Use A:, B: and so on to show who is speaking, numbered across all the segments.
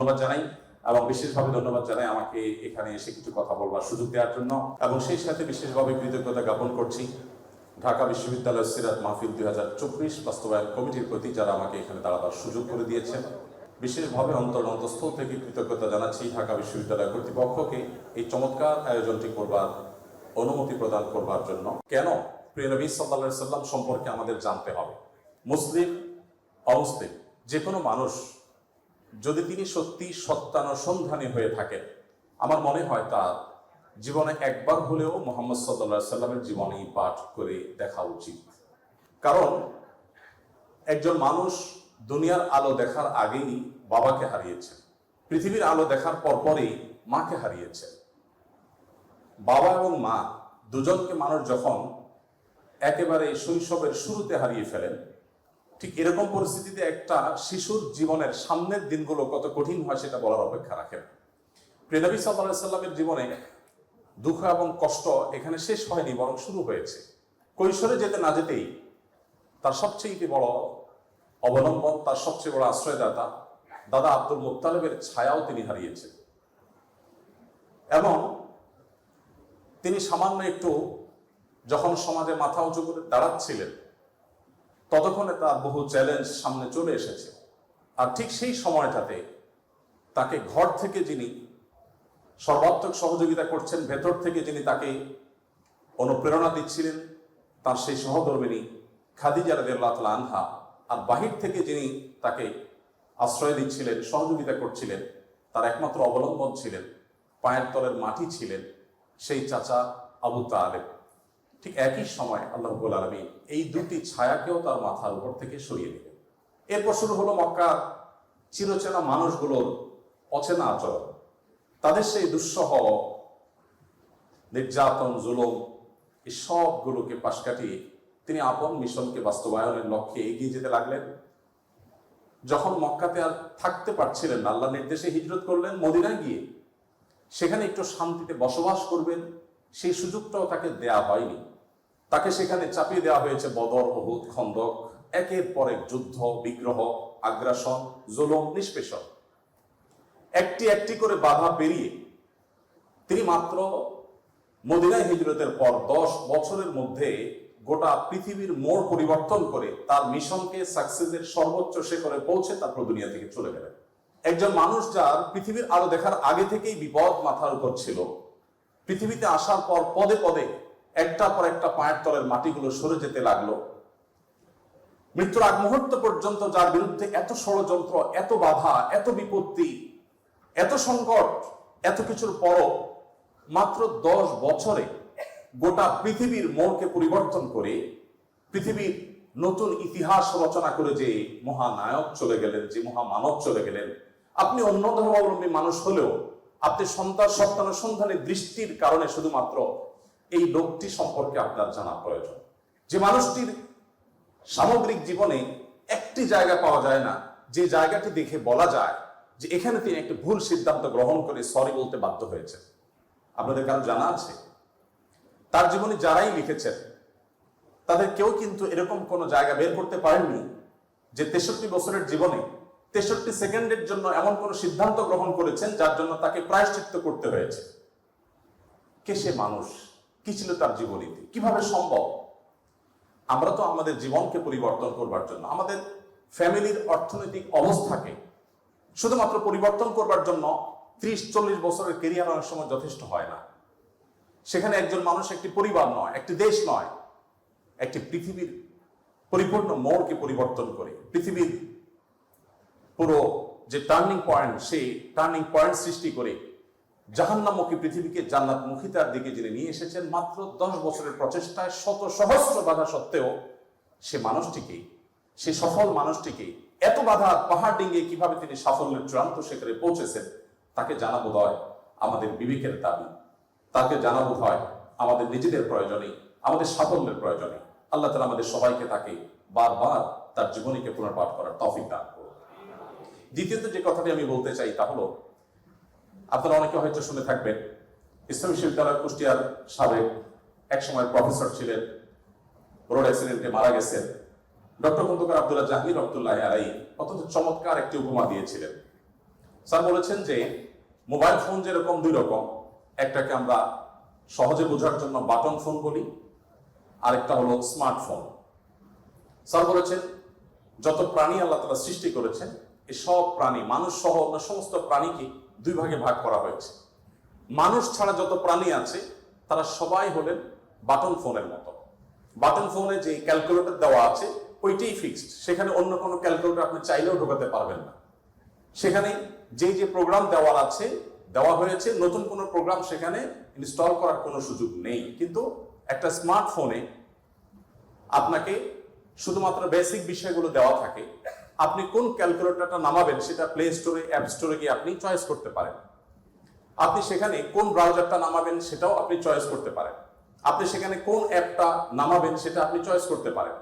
A: ধন্যবাদ জানাই এবং বিশেষভাবে ধন্যবাদ জানাই আমাকে এখানে এসে কিছু কথা বলবার সুযোগ দেওয়ার জন্য, এবং সেই সাথে বিশেষভাবে কৃতজ্ঞতা জ্ঞাপন করছি ঢাকা বিশ্ববিদ্যালয় সিরাত মাহফিল 2024 বাস্তবায়ন কমিটির প্রতি, যারা আমাকে এখানে দাঁড়াবার সুযোগ করে দিয়েছেন। বিশেষভাবে অন্তঃস্থল থেকে কৃতজ্ঞতা জানাচ্ছি ঢাকা বিশ্ববিদ্যালয় কর্তৃপক্ষকে এই চমৎকার আয়োজনটি করবার অনুমতি প্রদান করবার জন্য। কেন প্রিয় নবী সাল্লাল্লাহু আলাইহি সাল্লাম সম্পর্কে আমাদের জানতে হবে। মুসলিম অমুসলিম যে কোনো মানুষ যদি তিনি সত্যি সত্যানুসন্ধানী হয়ে থাকেন, আমার মনে হয় তার জীবনে একবার হলেও মুহাম্মদ সাল্লাল্লাহু আলাইহি সাল্লামের জীবনী পাঠ করে দেখা উচিত। কারণ একজন মানুষ দুনিয়ার আলো দেখার আগেই বাবাকে হারিয়েছে, পৃথিবীর আলো দেখার পরপরই মাকে হারিয়েছে। বাবা এবং মা দুজনকে মানুষ যখন একেবারে শৈশবের শুরুতে হারিয়ে ফেলেন, ঠিক এরকম পরিস্থিতিতে একটা শিশুর জীবনের সামনের দিনগুলো কত কঠিন হয় সেটা বলার অপেক্ষা রাখেন। প্রিয় নবী সাল্লাল্লাহু আলাইহি সাল্লামের জীবনে দুঃখ এবং কষ্ট এখানে শেষ হয়নি, বরং শুরু হয়েছে। কৈশোরে যেতে না যেতেই তার সবচেয়ে বড় অবলম্বন, তার সবচেয়ে বড় আশ্রয়দাতা দাদা আব্দুল মুত্তালিবের ছায়াও তিনি হারিয়েছেন। এবং তিনি সামান্য একটু যখন সমাজে মাথা উঁচু করে দাঁড়াচ্ছিলেন, ততক্ষণে তার বহু চ্যালেঞ্জ সামনে চলে এসেছে। আর ঠিক সেই সময়টাতে তাকে ঘর থেকে যিনি সর্বাত্মক সহযোগিতা করছেন, ভেতর থেকে যিনি তাকে অনুপ্রেরণা দিচ্ছিলেন, তার সেই সহধর্মিণী খাদিজা রাদিয়াল্লাহু তাআলা আনহা, আর বাহির থেকে যিনি তাকে আশ্রয় দিচ্ছিলেন, সহযোগিতা করছিলেন, তার একমাত্র অবলম্বন ছিলেন, পায়ের তলের মাটি ছিলেন সেই চাচা আবু তালেব। ঠিক একই সময় আল্লাহ রাব্বুল আলামিন এই দুটি ছায়াকেও তার মাথার উপর থেকে সরিয়ে দিলেন। এরপর শুরু হলো মক্কার চিরচেনা মানুষগুলোর অচেনা আচরণ, তাদের সেই দুঃসহ নির্যাতন, জুলুম, এই সবগুলোকে পাশ কাটিয়ে তিনি আপন মিশনকে বাস্তবায়নের লক্ষ্যে এগিয়ে যেতে লাগলেন। যখন মক্কাতে আর থাকতে পারছিলেন না, আল্লাহর নির্দেশে হিজরত করলেন মদিনায় গিয়ে। সেখানে একটু শান্তিতে বসবাস করবেন সেই সুযোগটাও তাকে দেয়া হয়নি। তাকে সেখানে চাপিয়ে দেওয়া হয়েছে বদর, উহুদ, খন্দক, একের পর এক যুদ্ধ, বিগ্রহ, আগ্রাসন, জুলুম, নিষ্পেষণ। একটি একটি করে বাধা পেরিয়ে তিনি মাত্র মদিনায় হিজরতের পর 10 বছরের মধ্যে গোটা পৃথিবীর মোড় পরিবর্তন করে তার মিশনকে সাকসেসের সর্বোচ্চ শিখরে পৌঁছে তারপর দুনিয়া থেকে চলে গেলেন। একজন মানুষ যার পৃথিবীর আলো দেখার আগে থেকেই বিপদ মাথার উপর ছিল, পৃথিবীতে আসার পর পদে পদে একটা পর একটা পায়ের তলের মাটিগুলো সরে যেতে লাগলো। মৃত্যুর আগ মুহূর্ত পর্যন্ত যার বিরুদ্ধে এত ষড়যন্ত্র, এত বাধা, এত বিপত্তি, এত সংকট, এত কিছুর পরও মাত্র 10 বছরে গোটা পৃথিবীর মোড়কে পরিবর্তন করে পৃথিবীর নতুন ইতিহাস রচনা করে যে মহানায়ক চলে গেলেন, যে মহামানব চলে গেলেন। আপনি অন্য ধর্মাবলম্বী মানুষ হলেও আপনি সত্যানুসন্ধানের দৃষ্টির কারণে শুধুমাত্র এই লোকটি সম্পর্কে আপনার জানা প্রয়োজন, যে মানুষটির সামগ্রিক জীবনে একটি জায়গা পাওয়া যায় না যে জায়গাটি দেখে বলা যায় যে এখানে তিনি একটি ভুল সিদ্ধান্ত গ্রহণ করে সরি বলতে বাধ্য হয়েছে। আপনাদের কারো জানা আছে? তার জীবনে যারাই লিখেছেন তাদের কেউ কিন্তু এরকম কোনো জায়গা বের করতে পারেননি যে 63 বছরের জীবনে 63 সেকেন্ডের জন্য এমন কোন সিদ্ধান্ত গ্রহণ করেছেন যার জন্য তাকে প্রায়শ্চিত্ত করতে হয়েছে। কে সে মানুষ? কি ছিল তার জীবনীতি? কিভাবে সম্ভব? আমরা তো আমাদের জীবনকে পরিবর্তন করবার জন্য, আমাদের ফ্যামিলির অর্থনৈতিক অবস্থাকে শুধুমাত্র পরিবর্তন করবার জন্য 30-40 বছরের কেরিয়ার অনেক সময় যথেষ্ট হয় না। সেখানে একজন মানুষ একটি পরিবার নয়, একটি দেশ নয়, একটি পৃথিবীর পরিপূর্ণ মোড়কে পরিবর্তন করে পৃথিবীর পুরো যে টার্নিং পয়েন্ট, সেই টার্নিং পয়েন্ট সৃষ্টি করে জাহান্নামমুখী পৃথিবীকে জান্নাতমুখিতার দিকে যিনি নিয়ে এসেছেন মাত্র 10 বছরের প্রচেষ্টায়, শত সহস্র বাধা সত্ত্বেও সে মানুষটিকে, সে সফল মানুষটিকে এত বাধার পাহাড় ডিঙ্গিয়ে কিভাবে তিনি সাফল্যের চূড়ান্ত শিখরে পৌঁছেছেন, তাকে জানা বোধ হয় আমাদের বিবেকের দাবি। তাকে জানা বোধ হয় আমাদের নিজেদের প্রয়োজনে, আমাদের সাফল্যের প্রয়োজনে। আল্লাহ তাআলা আমাদের সবাইকে তাকে বারবার তার জীবনীকে পুনর্পাঠ করার তৌফিক দান করুন। দ্বিতীয়ত যে কথাটি আমি বলতে চাই তা হলো, আপনারা অনেকে হয়তো শুনে থাকবেন, ইসলামী বিশ্ববিদ্যালয় কুষ্টিয়ার সাবেক একসময় প্রফেসর ছিলেন, রোড অ্যাক্সিডেন্টে মারা গেছেন ডক্টর খন্দকার আব্দুল্লাহ জাহাঙ্গীর রহমতুল্লাহ আলাইহি অত্যন্ত চমৎকার একটি উপমা দিয়েছিলেন। স্যার বলেছেন যে মোবাইল ফোন যেরকম দুই রকম, একটাকে আমরা সহজে বোঝার জন্য বাটন ফোন বলি, আরেকটা হলো স্মার্টফোন। স্যার বলেছেন যত প্রাণী আল্লাহ তাআলা সৃষ্টি করেছেন, এই সব প্রাণী, মানুষ সহ অন্য সমস্ত প্রাণীকে দুই ভাগে ভাগ করা হয়েছে। মানুষ ছাড়া যত প্রাণী আছে তারা সবাই হলেন বাটন ফোনের মতো। বাটন ফোনে যে ক্যালকুলেটর দেওয়া আছে ওইটাই ফিক্সড, সেখানে অন্য কোনো ক্যালকুলেটর আপনি চাইলেও ঢোকাতে পারবেন না। সেখানে যে প্রোগ্রাম দেওয়া হয়েছে, নতুন কোনো প্রোগ্রাম সেখানে ইনস্টল করার কোনো সুযোগ নেই। কিন্তু একটা স্মার্টফোনে আপনাকে শুধুমাত্র বেসিক বিষয়গুলো দেওয়া থাকে। আপনি কোন ক্যালকুলেটরটা নামাবেন সেটা প্লে স্টোরে, অ্যাপ স্টোরে গিয়ে আপনি চয়েস করতে পারেন। আপনি সেখানে কোন ব্রাউজারটা নামাবেন সেটাও আপনি চয়েস করতে পারেন। আপনি সেখানে কোন অ্যাপটা নামাবেন সেটা আপনি চয়েস করতে পারেন।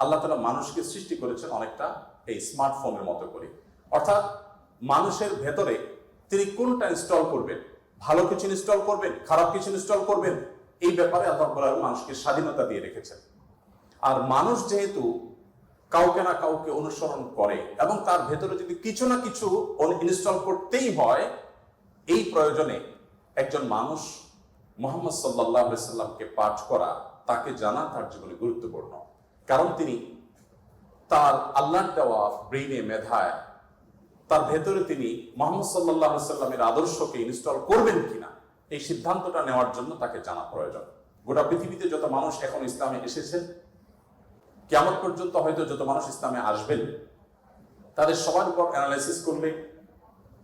A: আল্লাহ তাআলা মানুষকে সৃষ্টি করেছেন অনেকটা এই স্মার্টফোনের মতো করে। অর্থাৎ মানুষের ভেতরে তিনি কোনটা ইনস্টল করবেন, ভালো কিছু ইনস্টল করবেন, খারাপ কিছু ইনস্টল করবেন, এই ব্যাপারে আল্লাহ তাআলা মানুষকে স্বাধীনতা দিয়ে রেখেছেন। আর মানুষ যেহেতু কাউকে না কাউকে অনুসরণ করে এবং তার ভেতরে যদি কিছু না কিছু ইনস্টল করতেই হয়, এই প্রয়োজনে একজন মানুষ মুহাম্মদ সাল্লাল্লাহু আলাইহি সাল্লামকে পাঠ করা, তাকে জানা তার জীবনে গুরুত্বপূর্ণ। কারণ তিনি তার আল্লাহর দেওয়া ব্রেইনে, মেধায়, তার ভেতরে তিনি মুহাম্মদ সাল্লাল্লাহু আলাইহি সাল্লামের আদর্শকে ইনস্টল করবেন কিনা এই সিদ্ধান্তটা নেওয়ার জন্য তাকে জানা প্রয়োজন। গোটা পৃথিবীতে যত মানুষ এখন ইসলামে এসেছেন, কিয়ামত পর্যন্ত হয়তো যত মানুষ ইসলামে আসবেন, তাদের সবার উপর অ্যানালাইসিস করলে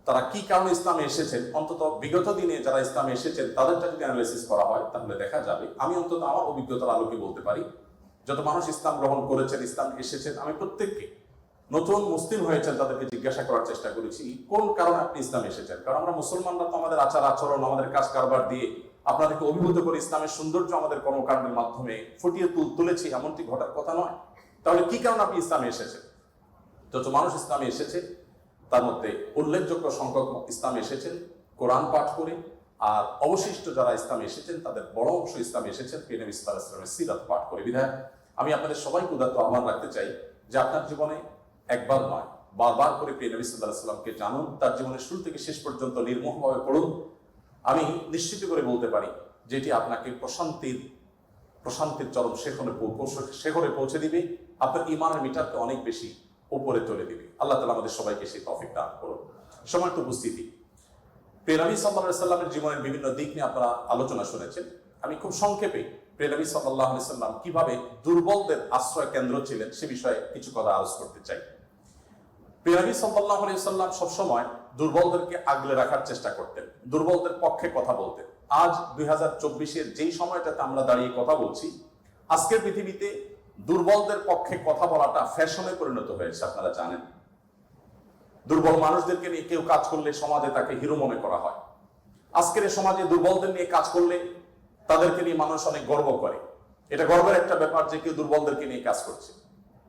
A: তারা কি কারণে ইসলামে এসেছেন, অন্তত বিগত দিনে যারা ইসলামে এসেছেন তাদেরটা যদি অ্যানালাইসিস করা হয় তাহলে দেখা যাবে, আমি অন্তত আমার অভিজ্ঞতার আলোকে বলতে পারি, যত মানুষ ইসলাম গ্রহণ করেছেন, ইসলাম এসেছেন, আমি প্রত্যেককে নতুন মুসলিম হয়েছেন তাদেরকে জিজ্ঞাসা করার চেষ্টা করেছি কোন কারণে আপনি ইসলামে এসেছেন। কারণ আমরা মুসলমানরা তো আমাদের আচার আচরণ, আমাদের কাজ কারবার দিয়ে আপনাদেরকে অভিভূত করে ইসলামের সৌন্দর্য আমাদের কর্মকাণ্ডের মাধ্যমে ফুটিয়ে তুলেছি, এমনটি ঘটার কথা নয়। তাহলে কি কারণে আপনি ইসলামে এসেছেন? যত মানুষ ইসলামে এসেছে তার মধ্যে উল্লেখযোগ্য সংখ্যক ইসলামে এসেছেন কোরআন পাঠ করে, আর অবশিষ্ট যারা ইসলামে এসেছেন তাদের বড় অংশ ইসলামে এসেছেন প্রিয় নবী সাল্লাল্লাহু আলাইহি ওয়াসাল্লামের সিরাত পাঠ করে। বিধায় আমি আপনাদের সবাইকে উদাত্ত আহ্বান রাখতে চাই যে আপনার জীবনে একবার নয়, বারবার করে প্রিয় নবী সাল্লাল্লাহু আলাইহি ওয়াসাল্লামকে জানুন, তার জীবনের শুরু থেকে শেষ পর্যন্ত নির্মোহভাবে পড়ুন। আমি নিশ্চিত করে বলতে পারি যে এটি আপনাকে প্রশান্তির চরম শেখরে পৌঁছে দিবে, আপনার ঈমানের মিটারকে অনেক বেশি উপরে তুলে দিবে। আল্লাহ তাআলা আমাদের সবাইকে সেই তৌফিক দান করুন। সম্মানিত উপস্থিতি, প্রিয় নবী সাল্লাল্লাহু আলাইহি সাল্লামের জীবনের বিভিন্ন দিক নিয়ে আপনারা আলোচনা শুনেছেন। আমি খুব সংক্ষেপে প্রিয় নবী সাল্লাল্লাহু আলাইহি সাল্লাম কিভাবে দুর্বলদের আশ্রয় কেন্দ্র ছিলেন সে বিষয়ে কিছু কথা আলোচনা করতে চাই। প্রিয় নবী সাল্লাল্লাহু আলাইহি সাল্লাম সবসময় দুর্বলদেরকে আগলে রাখার চেষ্টা করতেন, দুর্বলদের পক্ষে কথা বলতেন। আজ 2024-এর যেই সময়টাতে আমরা দাঁড়িয়ে কথা বলছি, আজকের পৃথিবীতে দুর্বলদের পক্ষে কথা বলাটা ফ্যাশনে পরিণত হয়েছে। আপনারা জানেন, দুর্বল মানুষদেরকে নিয়ে কেউ কাজ করলে সমাজে তাকে হিরো মনে করা হয়। আজকের এই সমাজে দুর্বলদের নিয়ে কাজ করলে তাদেরকে নিয়ে মানুষ অনেক গর্ব করে। এটা গর্বের একটা ব্যাপার যে কেউ দুর্বলদেরকে নিয়ে কাজ করছে।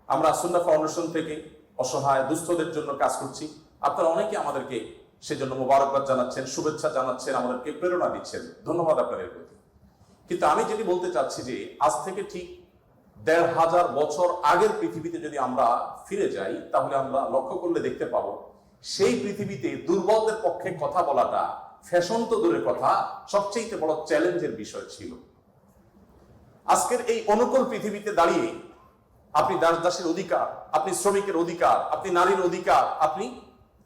A: আমরা সুন্নাহ ফাউন্ডেশন থেকে অসহায় দুস্থদের জন্য কাজ করছি। আপনারা অনেকে আমাদেরকে সেজন্য মোবারকবাদ জানাচ্ছেন, শুভেচ্ছা জানাচ্ছেন, আমাদেরকে প্রেরণা দিচ্ছেন, ধন্যবাদ আপনাদের প্রতি। কিন্তু আমি যেটি বলতে চাচ্ছি যে আজ থেকে ঠিক ১৫০০ বছর আগের পৃথিবীতে যদি আমরা ফিরে যাই তাহলে আমরা লক্ষ্য করলে দেখতে পাবো সেই পৃথিবীতে দুর্বলদের পক্ষে কথা বলাটা ফ্যাশন তো দূরের কথা, সবচেয়ে বড় চ্যালেঞ্জের বিষয় ছিল। আজকের এই অনুকূল পৃথিবীতে দাঁড়িয়ে আপনি দাসের অধিকার, আপনি শ্রমিকের অধিকার, আপনি নারীর অধিকার, আপনি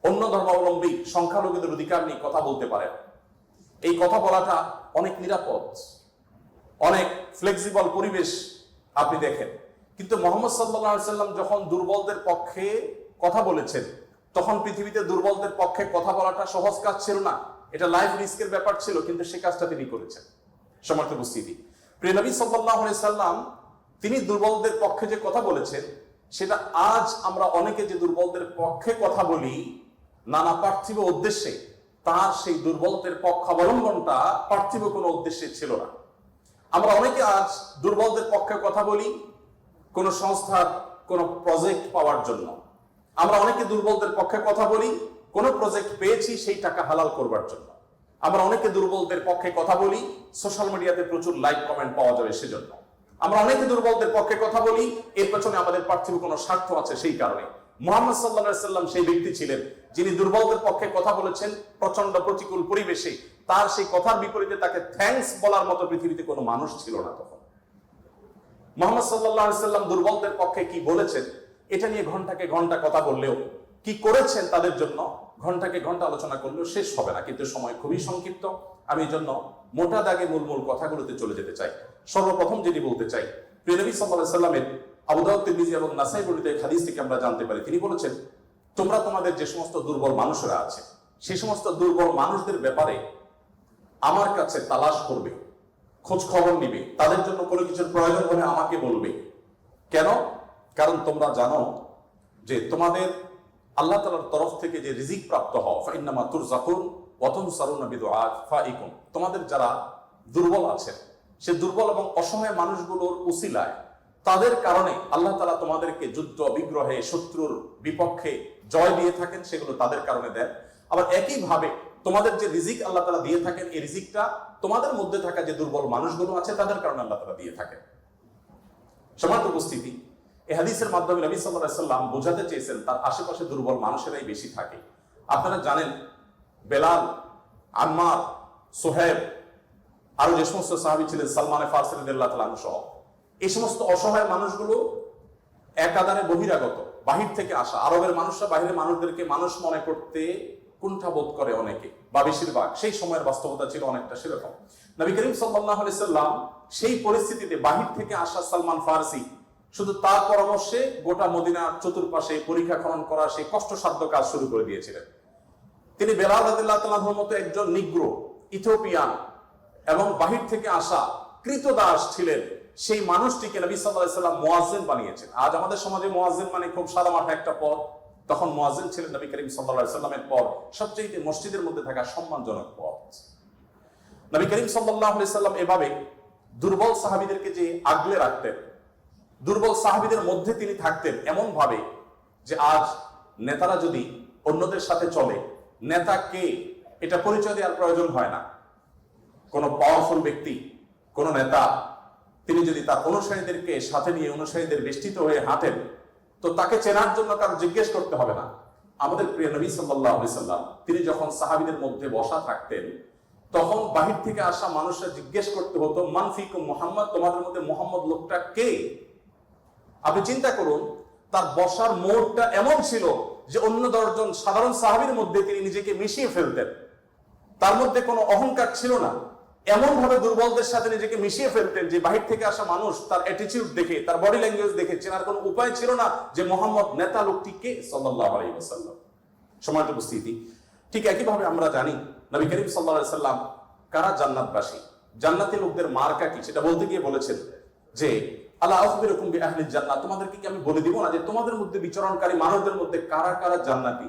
A: অন্য ধর্মাবলম্বী সংখ্যালঘুদের অধিকার নিয়ে কথা বলতে পারেন। এই কথা বলাটা অনেক নিরাপদ, অনেক ফ্লেক্সিবল পরিবেশ আপনি দেখেন। কিন্তু মুহাম্মদ সাল্লাল্লাহু আলাইহি সাল্লাম যখন দুর্বলদের পক্ষে কথা বলেছেন, তখন পৃথিবীতে দুর্বলদের পক্ষে কথা বলাটা সহজ কাজ ছিল না, এটা লাইফ রিস্কের ব্যাপার ছিল, কিন্তু সে কাজটা তিনি করেছেন। সম্মানিত উপস্থিতি, প্রিয় নবী সাল্লাল্লাহু আলাইহি সাল্লাম তিনি দুর্বলদের পক্ষে যে কথা বলেছেন, সেটা আজ আমরা অনেকে যে দুর্বলদের পক্ষে কথা বলি নানা পার্থিব উদ্দেশ্যে, তার সেই দুর্বলদের পক্ষাবলম্বনটা পার্থিব কোনো উদ্দেশ্যে ছিল না। আমরা অনেকে আজ দুর্বলদের পক্ষে কথা বলি কোন সংস্থার কোন প্রজেক্ট পাওয়ার জন্য। আমরা অনেকে দুর্বলদের পক্ষে কথা বলি কোন প্রজেক্ট পেয়েছি সেই টাকা হালাল করবার জন্য। আমরা অনেকে দুর্বলদের পক্ষে কথা বলি সোশ্যাল মিডিয়াতে প্রচুর লাইক কমেন্ট পাওয়া যাবে সেজন্য। আমরা অনেকে দুর্বলদের পক্ষে কথা বলি এর পেছনে আমাদের পার্থিব কোনো স্বার্থ আছে সেই কারণে। মুহাম্মদ সাল্লাল্লাহু আলাইহি সাল্লাম সেই ব্যক্তি ছিলেন যিনি দুর্বলদের পক্ষে কথা বলেছেন প্রচন্ড প্রতিকূল পরিবেশে। তার সেই কথার বিপরীতে তাকে থ্যাঙ্কস বলার মতো পৃথিবীতে কোনো মানুষ ছিল না তখন। মুহাম্মদ সাল্লাল্লাহু আলাইহি সাল্লাম দুর্বলদের পক্ষে কি বলেছেন এটা নিয়ে ঘন্টাকে ঘন্টা কথা বললেও, কি করেছেন তাদের জন্য ঘন্টাকে ঘন্টা আলোচনা করলেও শেষ হবে না। কিন্তু সময় খুবই সংক্ষিপ্ত, আমি এই জন্য মোটা দাগে মূল কথাগুলোতে চলে যেতে চাই। সর্বপ্রথম যেটি বলতে চাই, প্রিয় নবী সাল্লাল্লাহু আলাইহি সাল্লামের আবু দাউদ, তিরমিজি এবং নাসাই বর্ণিত এই হাদিস থেকে আমরা জানতে পারি, তিনি বলেছেন, তোমরা তোমাদের যে সমস্ত দুর্বল মানুষরা আছে সেই সমস্ত দুর্বল মানুষদের ব্যাপারে আমার কাছে তালাশ করবে, খোঁজ খবর নিবে, তাদের জন্য কোনো কিছুর প্রয়োজন হলে আমাকে বলবে। কেন? কারণ তোমরা জানো যে তোমাদের আল্লাহ তাআলার তরফ থেকে যে রিজিক প্রাপ্ত হও, ফাইন্নামা তুরজাকুন ওয়া তুনসারুনা বিদুআফাইকুম, তোমাদের যারা দুর্বল আছে সে দুর্বল এবং অসহায় মানুষগুলোর উসিলায়, তাদের কারণে আল্লাহ তাআলা তোমাদেরকে যুদ্ধ বিগ্রহে শত্রুর বিপক্ষে জয় দিয়ে থাকেন, সেগুলো তাদের কারণে দেন। আবার একইভাবে তোমাদের যে রিজিক আল্লাহ তাআলা দিয়ে থাকেন, এই রিজিকটা তোমাদের মধ্যে থাকা যে দুর্বল মানুষগুলো আছে তাদের কারণে আল্লাহ তাআলা দিয়ে থাকেন। সম্মানিত উপস্থিতি, এই হাদিসের মাধ্যমে নবী সাল্লাল্লাহু আলাইহি সাল্লাম বোঝাতে চেয়েছেন তার আশেপাশে দুর্বল মানুষেরাই বেশি থাকে। আপনারা জানেন বেলাল, আম্মার, সুহেব, আরো যে সমস্ত সাহাবী ছিলেন, সালমান ফারসি রাদিয়াল্লাহু তাআলা আনহু সহ, এই সমস্ত অসহায় মানুষগুলো একাধারে বহিরাগত, বাহির থেকে আসা। আরবের মানুষরা বাহিরের মানুষদেরকে মানুষ মনে করতে কুণ্ঠাবোধ করে অনেকে, বা বেশিরভাগ। সেই সময়ের বাস্তবতা ছিল অনেকটা সেরকম। নবী করিম সাল্লাল্লাহু আলাইহি সাল্লাম সেই পরিস্থিতিতে বাহির থেকে আসা সালমান ফারসি শুধু তার পরামর্শে গোটা মদিনার চতুর্পাশে পরীক্ষা খনন করা সেই কষ্টসাধ্য কাজ শুরু করে দিয়েছিলেন। তিনি বেলাল রাদিয়াল্লাহু তাআলার মতো একজন নিগ্রো, ইথিওপিয়ান এবং বাহির থেকে আসা কৃতদাস ছিলেন, সেই মানুষটিকে নবী সাল্লাল্লাহু আলাইহি সাল্লাম মুয়াজ্জিন বানিয়েছেন। আজ আমাদের সমাজে মুয়াজ্জিন মানে খুব সাদামাটা একটা পদ, তখন মুয়াজ্জিন ছিলেন নবী করিম সাল্লাল্লাহু আলাইহি সাল্লামের পর সবচেয়ে মসজিদের মধ্যে থাকা সম্মানজনক পদ। নবী করিম সাল্লাল্লাহু আলাইহি সাল্লাম এভাবে দুর্বল সাহাবীদেরকে যে আগলে রাখতেন, দুর্বল সাহাবীদের মধ্যে তিনি থাকতেন এমন ভাবে যে আজ নেতারা যদি অন্যদের সাথে চলে, নেতা কে এটা পরিচয় দেওয়ার প্রয়োজন হয় না। কোন পাওয়ারফুল ব্যক্তি, কোন নেতা, তিনি যদি তার অনুসারীদেরকে সাথে নিয়ে অনুসারীদের বেষ্টিত হয়ে হাঁটেন, তো তাকে চেনার জন্য কারো জিজ্ঞেস করতে হবে না। আমাদের প্রিয় নবী সাল্লাল্লাহু আলাইহি সাল্লাম তিনি যখন সাহাবীদের মধ্যে বসা থাকতেন, তখন বাহির থেকে আসা মানুষরা জিজ্ঞেস করতে হতো, মান ফিকুম মুহাম্মদ, তোমাদের মধ্যে মুহাম্মদ লোকটা কে? আপনি চিন্তা করুন, তার বসার মোড়টা এমন ছিল যে অন্য 10 জন সাধারণ সাহাবীর মধ্যে তিনি নিজেকে মিশিয়ে ফেলতেন। তার মধ্যে কোনো অহংকার ছিল না, এমন ভাবে দুর্বলদের সাথে নিজেকে মিশিয়ে ফেলতেন যে বাহির থেকে আসা মানুষ তার অ্যাটিটিউড দেখে, তার বডি ল্যাঙ্গুয়েজ দেখে চেনার কোনো উপায় ছিল না যে মোহাম্মদ নেতা লোকটি কে, সাল্লাল্লাহু আলাইহি ওয়াসাল্লাম। সম্মানিত উপস্থিতি, ঠিক একইভাবে আমরা জানি নবী করিম সাল্লাল্লাহু আলাইহি ওয়াসাল্লাম কারা জান্নাতবাসী, জান্নাতি লোকদের মার্কা কি, সেটা বলতে গিয়ে বলেছেন যে আলা আখবিরুকুম বিআহলিল জান্নাহ, তোমাদেরকে কি আমি বলে দিব না যে তোমাদের মধ্যে বিচরণকারী মানুষদের মধ্যে কারা কারা জান্নাতি,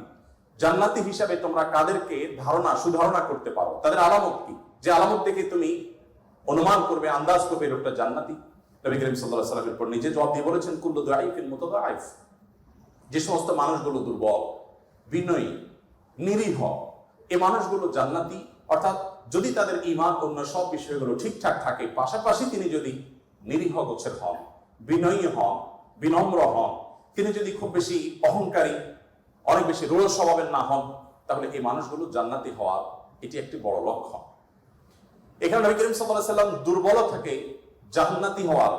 A: জান্নাতি হিসাবে তোমরা কাদেরকে সুধারণা করতে পারো, তাদের আলামত কি, যে আলামত দেখে তুমি অনুমান করবে, আন্দাজ করবে লোকটা জান্নাতি। নবী করিম সাল্লাল্লাহু আলাইহি ওয়াসাল্লাম এরপর নিজে জবাব দিয়ে বলেছেন, কুল্লু দাঈফিন মুতাদাঈফ, যে সমস্ত মানুষগুলো দুর্বল, বিনয়ী, নিরীহ, এই মানুষগুলো জান্নাতি। অর্থাৎ যদি তাদের ঈমান অন্য সব বিষয়গুলো ঠিকঠাক থাকে, পাশাপাশি তিনি যদি নিরীহ গোছের হন, বিনয়ী হন, বিনম্র হন, তিনি যদি খুব বেশি অহংকারী, অনেক বেশি রূঢ় স্বভাবের না হন, তাহলে এই মানুষগুলো জান্নাতি হওয়ার এটি একটি বড় লক্ষণ। এখানে নবী করিম সাল্লাল্লাহু আলাইহি ওয়াসাল্লাম দুর্বলতাকে জান্নাতি হওয়ার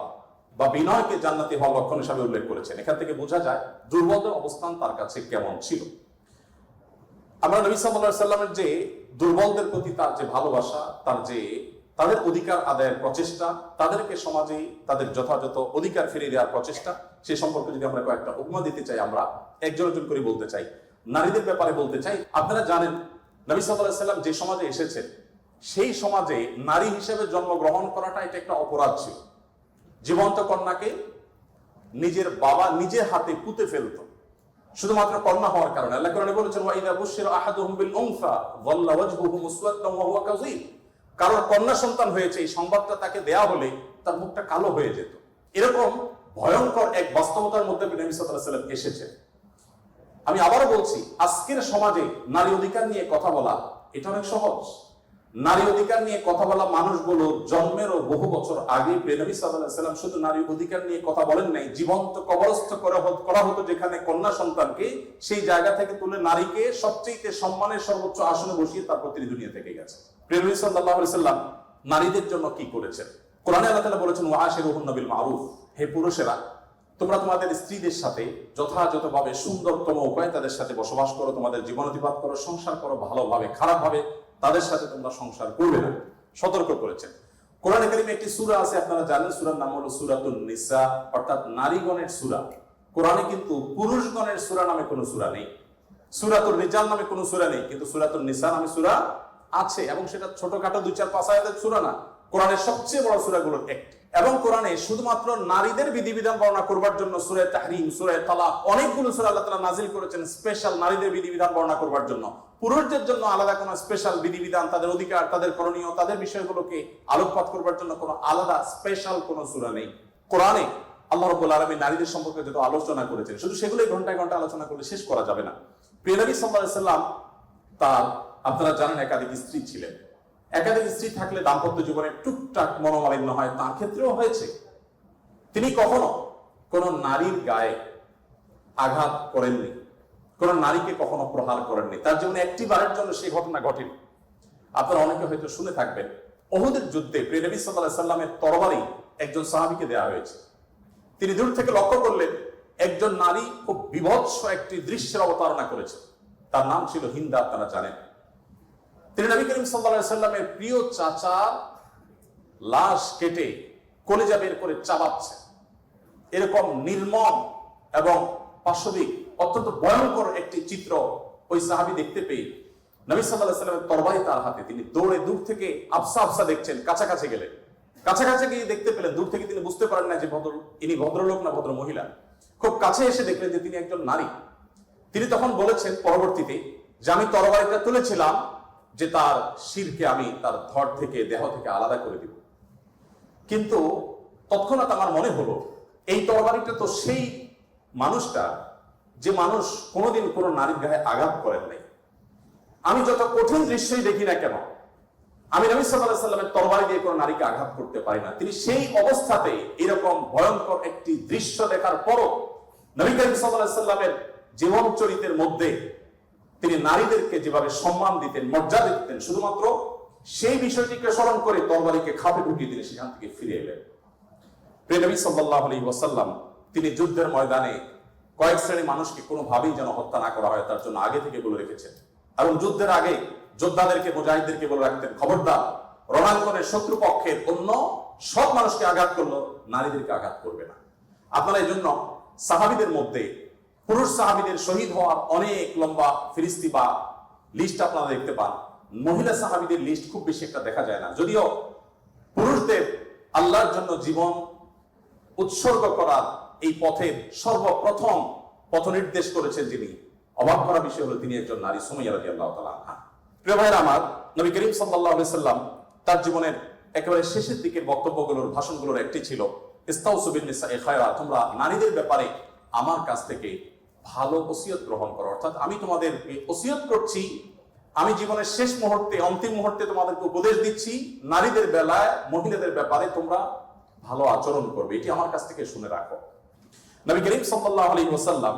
A: বা বিনয়কে জান্নাতি হওয়ার লক্ষণ হিসেবে উল্লেখ করেছেন। এখান থেকে বোঝা যায় দুর্বলদের অবস্থান তার কাছে কেমন ছিল। আমরা নবী সাল্লাল্লাহু আলাইহি ওয়াসাল্লামের যে দুর্বলদের প্রতি তার যে ভালোবাসা, তাদের অধিকার আদায়ের প্রচেষ্টা, তাদেরকে সমাজে তাদের যথাযথ অধিকার ফিরিয়ে দেওয়ার প্রচেষ্টা, সে সম্পর্কে যদি আমরা কয়েকটা উপমা দিতে চাই, আমরা একজন করে বলতে চাই। নারীদের ব্যাপারে বলতে চাই, আপনারা জানেন নবী সাল্লাল্লাহু আলাইহি ওয়াসাল্লাম যে সমাজে এসেছেন, সেই সমাজে নারী হিসেবে জন্মগ্রহণ করাটা এটা একটা অপরাধ ছিল। জীবন্ত কন্যাকে নিজের বাবা নিজের হাতে পুঁতে ফেলত শুধুমাত্র কন্যা হওয়ার কারণে। আল্লাহ কোরআনে বলেছেন, ওয়া ইযা বুশিরা আহাদুহুম বিল উনসা যাল্লা ওয়াজহুহু মুসওয়াদ্দান ওয়া হুয়া কাযীব, কারণ কন্যা সন্তান হয়েছে এই সংবাদটা তাকে দেয়া হলে তার মুখটা কালো হয়ে যেত। এরকম ভয়ঙ্কর এক বাস্তবতার মধ্যে নবী সাল্লাল্লাহু আলাইহি ওয়াসাল্লাম এসেছেন। আমি আবারও বলছি, আজকের সমাজে নারী অধিকার নিয়ে কথা বলা এটা অনেক সহজ। নারী অধিকার নিয়ে কথা বলা মানুষগুলো জন্মেরও বহু বছর আগে নবী সাল্লাল্লাহু আলাইহি ওয়াসাল্লাম শুধু নারী অধিকার নিয়ে কথা বলেন নাই, জীবন্ত কবরস্থ করা হতো যেখানে কন্যা সন্তানকে, সেই জায়গা থেকে তুলে নারীকে সবচেয়ে সম্মানের সর্বোচ্চ আসনে বসিয়ে তারপর তিনি দুনিয়া থেকে গেছে। নবী সাল্লাল্লাহু আলাইহি ওয়াসাল্লাম নারীদের জন্য কি করেছেন? কোরআনে আল্লাহ তাআলা বলেছেন, ওয়াশিরুহুন্না বিল মারুফ, হে পুরুষেরা তোমরা তোমাদের স্ত্রীদের সাথে যথাযথভাবে সুন্দরতম উপায়ে তাদের সাথে বসবাস করো, তোমাদের জীবন অতিবাহিত করো, সংসার করো ভালোভাবে, খারাপভাবে তাদের সাথে তোমরা সংসার করবে না, সতর্ক করেছেন। কোরআনে কারিমে একটি সূরা আছে, আপনারা জানেন, সূরার নাম হলো সূরাতুন নিসা, অর্থাৎ নারীগণের সূরা। কোরআনে কিন্তু পুরুষগণের সূরা নামে কোনো সূরা নেই, সূরাতুর রিজাল নামে কোনো সূরা নেই, কিন্তু সূরাতুন নিসা নামে সূরা আছে, এবং সেটা ছোটখাটো 2-4-5 আয়াতের সূরা না, কোরআনের সবচেয়ে বড় সূরাগুলোর একটি। এবং কোরআনে শুধুমাত্র নারীদের বিধিবিধান বর্ণনা করবার জন্য সূরা তাহরিম, সূরা তালাক, অনেকগুলো সূরা আল্লাহ তাআলা নাজিল করেছেন স্পেশাল নারীদের বিধিবিধান বর্ণনা করবার জন্য। পুরুষদের জন্য আলাদা কোনো স্পেশাল বিধিবিধান, তাদের অধিকার, তাদের করণীয়, তাদের বিষয়গুলোকে আলোকপাত করবার জন্য কোনো আলাদা স্পেশাল কোনো সূরা নেই। কোরআনে আল্লাহ রাব্বুল আলামিন নারীদের সম্পর্কে যত আলোচনা করেছেন, শুধু সেগুলোই ঘন্টায় ঘন্টা আলোচনা করলে শেষ করা যাবে না। প্রিয় নবী সাল্লাল্লাহু আলাইহি সাল্লাম তার, আপনারা জানেন, একাধিক স্ত্রী ছিলেন। একাধিক স্ত্রী থাকলে দাম্পত্য জীবনে টুকটাক মনোমালিন্য হয়, তার ক্ষেত্রেও হয়েছে। তিনি কখনো কোন নারীর গায়ে আঘাত করেননি, কোন নারীকে কখনো প্রহার করেননি, তার জীবনে একটি বারের জন্য সেই ঘটনা ঘটেনি। আপনারা অনেকে হয়তো শুনে থাকবেন, উহুদের যুদ্ধে প্রিয় নবী সাল্লাল্লাহু আলাইহি সাল্লামের তরবারি একজন সাহাবীকে দেওয়া হয়েছে। তিনি দূর থেকে লক্ষ্য করলেন একজন নারী খুব বিভৎস একটি দৃশ্যের অবতারণা করেছে, তার নাম ছিল হিন্দা, আপনারা জানেন। তিনি নবী করিম সাল্লাল্লাহু আলাইহি সাল্লামের প্রিয় চাচার লাশ কেটে কলিজা বের করে চাবাচ্ছে, এরকম নির্মম এবং পাশবিক অত্যন্ত ভয়ঙ্কর একটি চিত্র ওই সাহাবী দেখতে পেয়ে নবী সাল্লাল্লাহু আলাইহি সাল্লামের তরবারি তার হাতে, তিনি দৌড়ে দূর থেকে আফসা আফসা দেখছেন, কাছাকাছি গেলেন, কাছাকাছি গিয়ে দেখতে পেলেন, দূর থেকে তিনি বুঝতে পারেন না যে ইনি ভদ্রলোক না ভদ্র মহিলা। খুব কাছে এসে দেখলেন যে তিনি একজন নারী। তিনি তখন বলেছেন পরবর্তীতে যে আমি তরবারিটা তুলেছিলাম যে তার শিরকে আমি তার ধর থেকে, দেহ থেকে আলাদা করে দিব, কিন্তু তৎক্ষণাৎ আমার মনে হলো এই তরবারিটা তো সেই মানুষটা যে মানুষ কোনোদিন কোনো নারীর গায়ে আঘাত করেন নাই। আমি যত কঠিন দৃশ্যই দেখি না কেন, আমি নবী সাল্লাল্লাহু আলাইহি সাল্লামের তরবারি দিয়ে কোনো নারীকে আঘাত করতে পারি না। তিনি সেই অবস্থাতে এরকম ভয়ঙ্কর একটি দৃশ্য দেখার পরও নবী করিম সাল্লাল্লাহু আলাইহি সাল্লামের জীবন চরিত্রের মধ্যে তিনি নারীদেরকে যেভাবে সম্মান দিতেন, মর্যাদা দিতেন, শুধুমাত্র সেই বিষয়টিকে স্মরণ করে তরবারিকে খাপে ঢুকিয়ে তিনি সেখান থেকে ফিরে এলেন। প্রিয় নবী সাল্লাল্লাহু আলাইহি ওয়াসাল্লাম তিনি যুদ্ধের ময়দানে কয়েক শ্রেণী মানুষকে কোনোভাবেই যেন হত্যা না করা হয় তার জন্য আগে থেকে বলে রেখেছেন, এবং যুদ্ধের আগে যোদ্ধাদেরকে, মুজাহিদদেরকে বলে রাখতেন, খবরদার রণাঙ্গনের শত্রুপক্ষের অন্য সব মানুষকে আঘাত করলো, নারীদেরকে আঘাত করবে না। আপনারা এই জন্য সাহাবীদের মধ্যে পুরুষ সাহাবীদের শহীদ হওয়ার অনেক লম্বা ফিরিস্তি বা লিস্ট আপনারা দেখতে পান, মহিলা সাহাবীদের লিস্ট খুব বেশি একটা দেখা যায় না। যদিও পুরুষদের আল্লাহর জন্য জীবন উৎসর্গ করার এই পথের সর্বপ্রথম পথ নির্দেশ করেছেন যিনি, অবাক করা বিষয় হলো তিনি একজন নারী, সুমাইয়া রাদিয়াল্লাহু তাআলা আনহা। প্রিয় ভাইরা আমার, নবী করিম সাল্লাল্লাহু আলাইহি সাল্লাম তার জীবনের একেবারে শেষের দিকের বক্তব্যগুলোর, ভাষণগুলোর একটি ছিল ইস্তাউসু বিন নিসাই খায়রা, তোমরা নারীদের ব্যাপারে আমার কাছ থেকে ভালো ওসিয়ত গ্রহণ করো, অর্থাৎ আমি তোমাদেরকে ওসিয়ত করছি, আমি জীবনের শেষ মুহূর্তে, অন্তিম মুহূর্তে তোমাদেরকে উপদেশ দিচ্ছি, নারীদের বেলায়, মহিলাদের ব্যাপারে তোমরা ভালো আচরণ করবে, এটি আমার কাছ থেকে শুনে রাখো। নবী করিম সাল্লাল্লাহু আলাইহি ওয়াসাল্লাম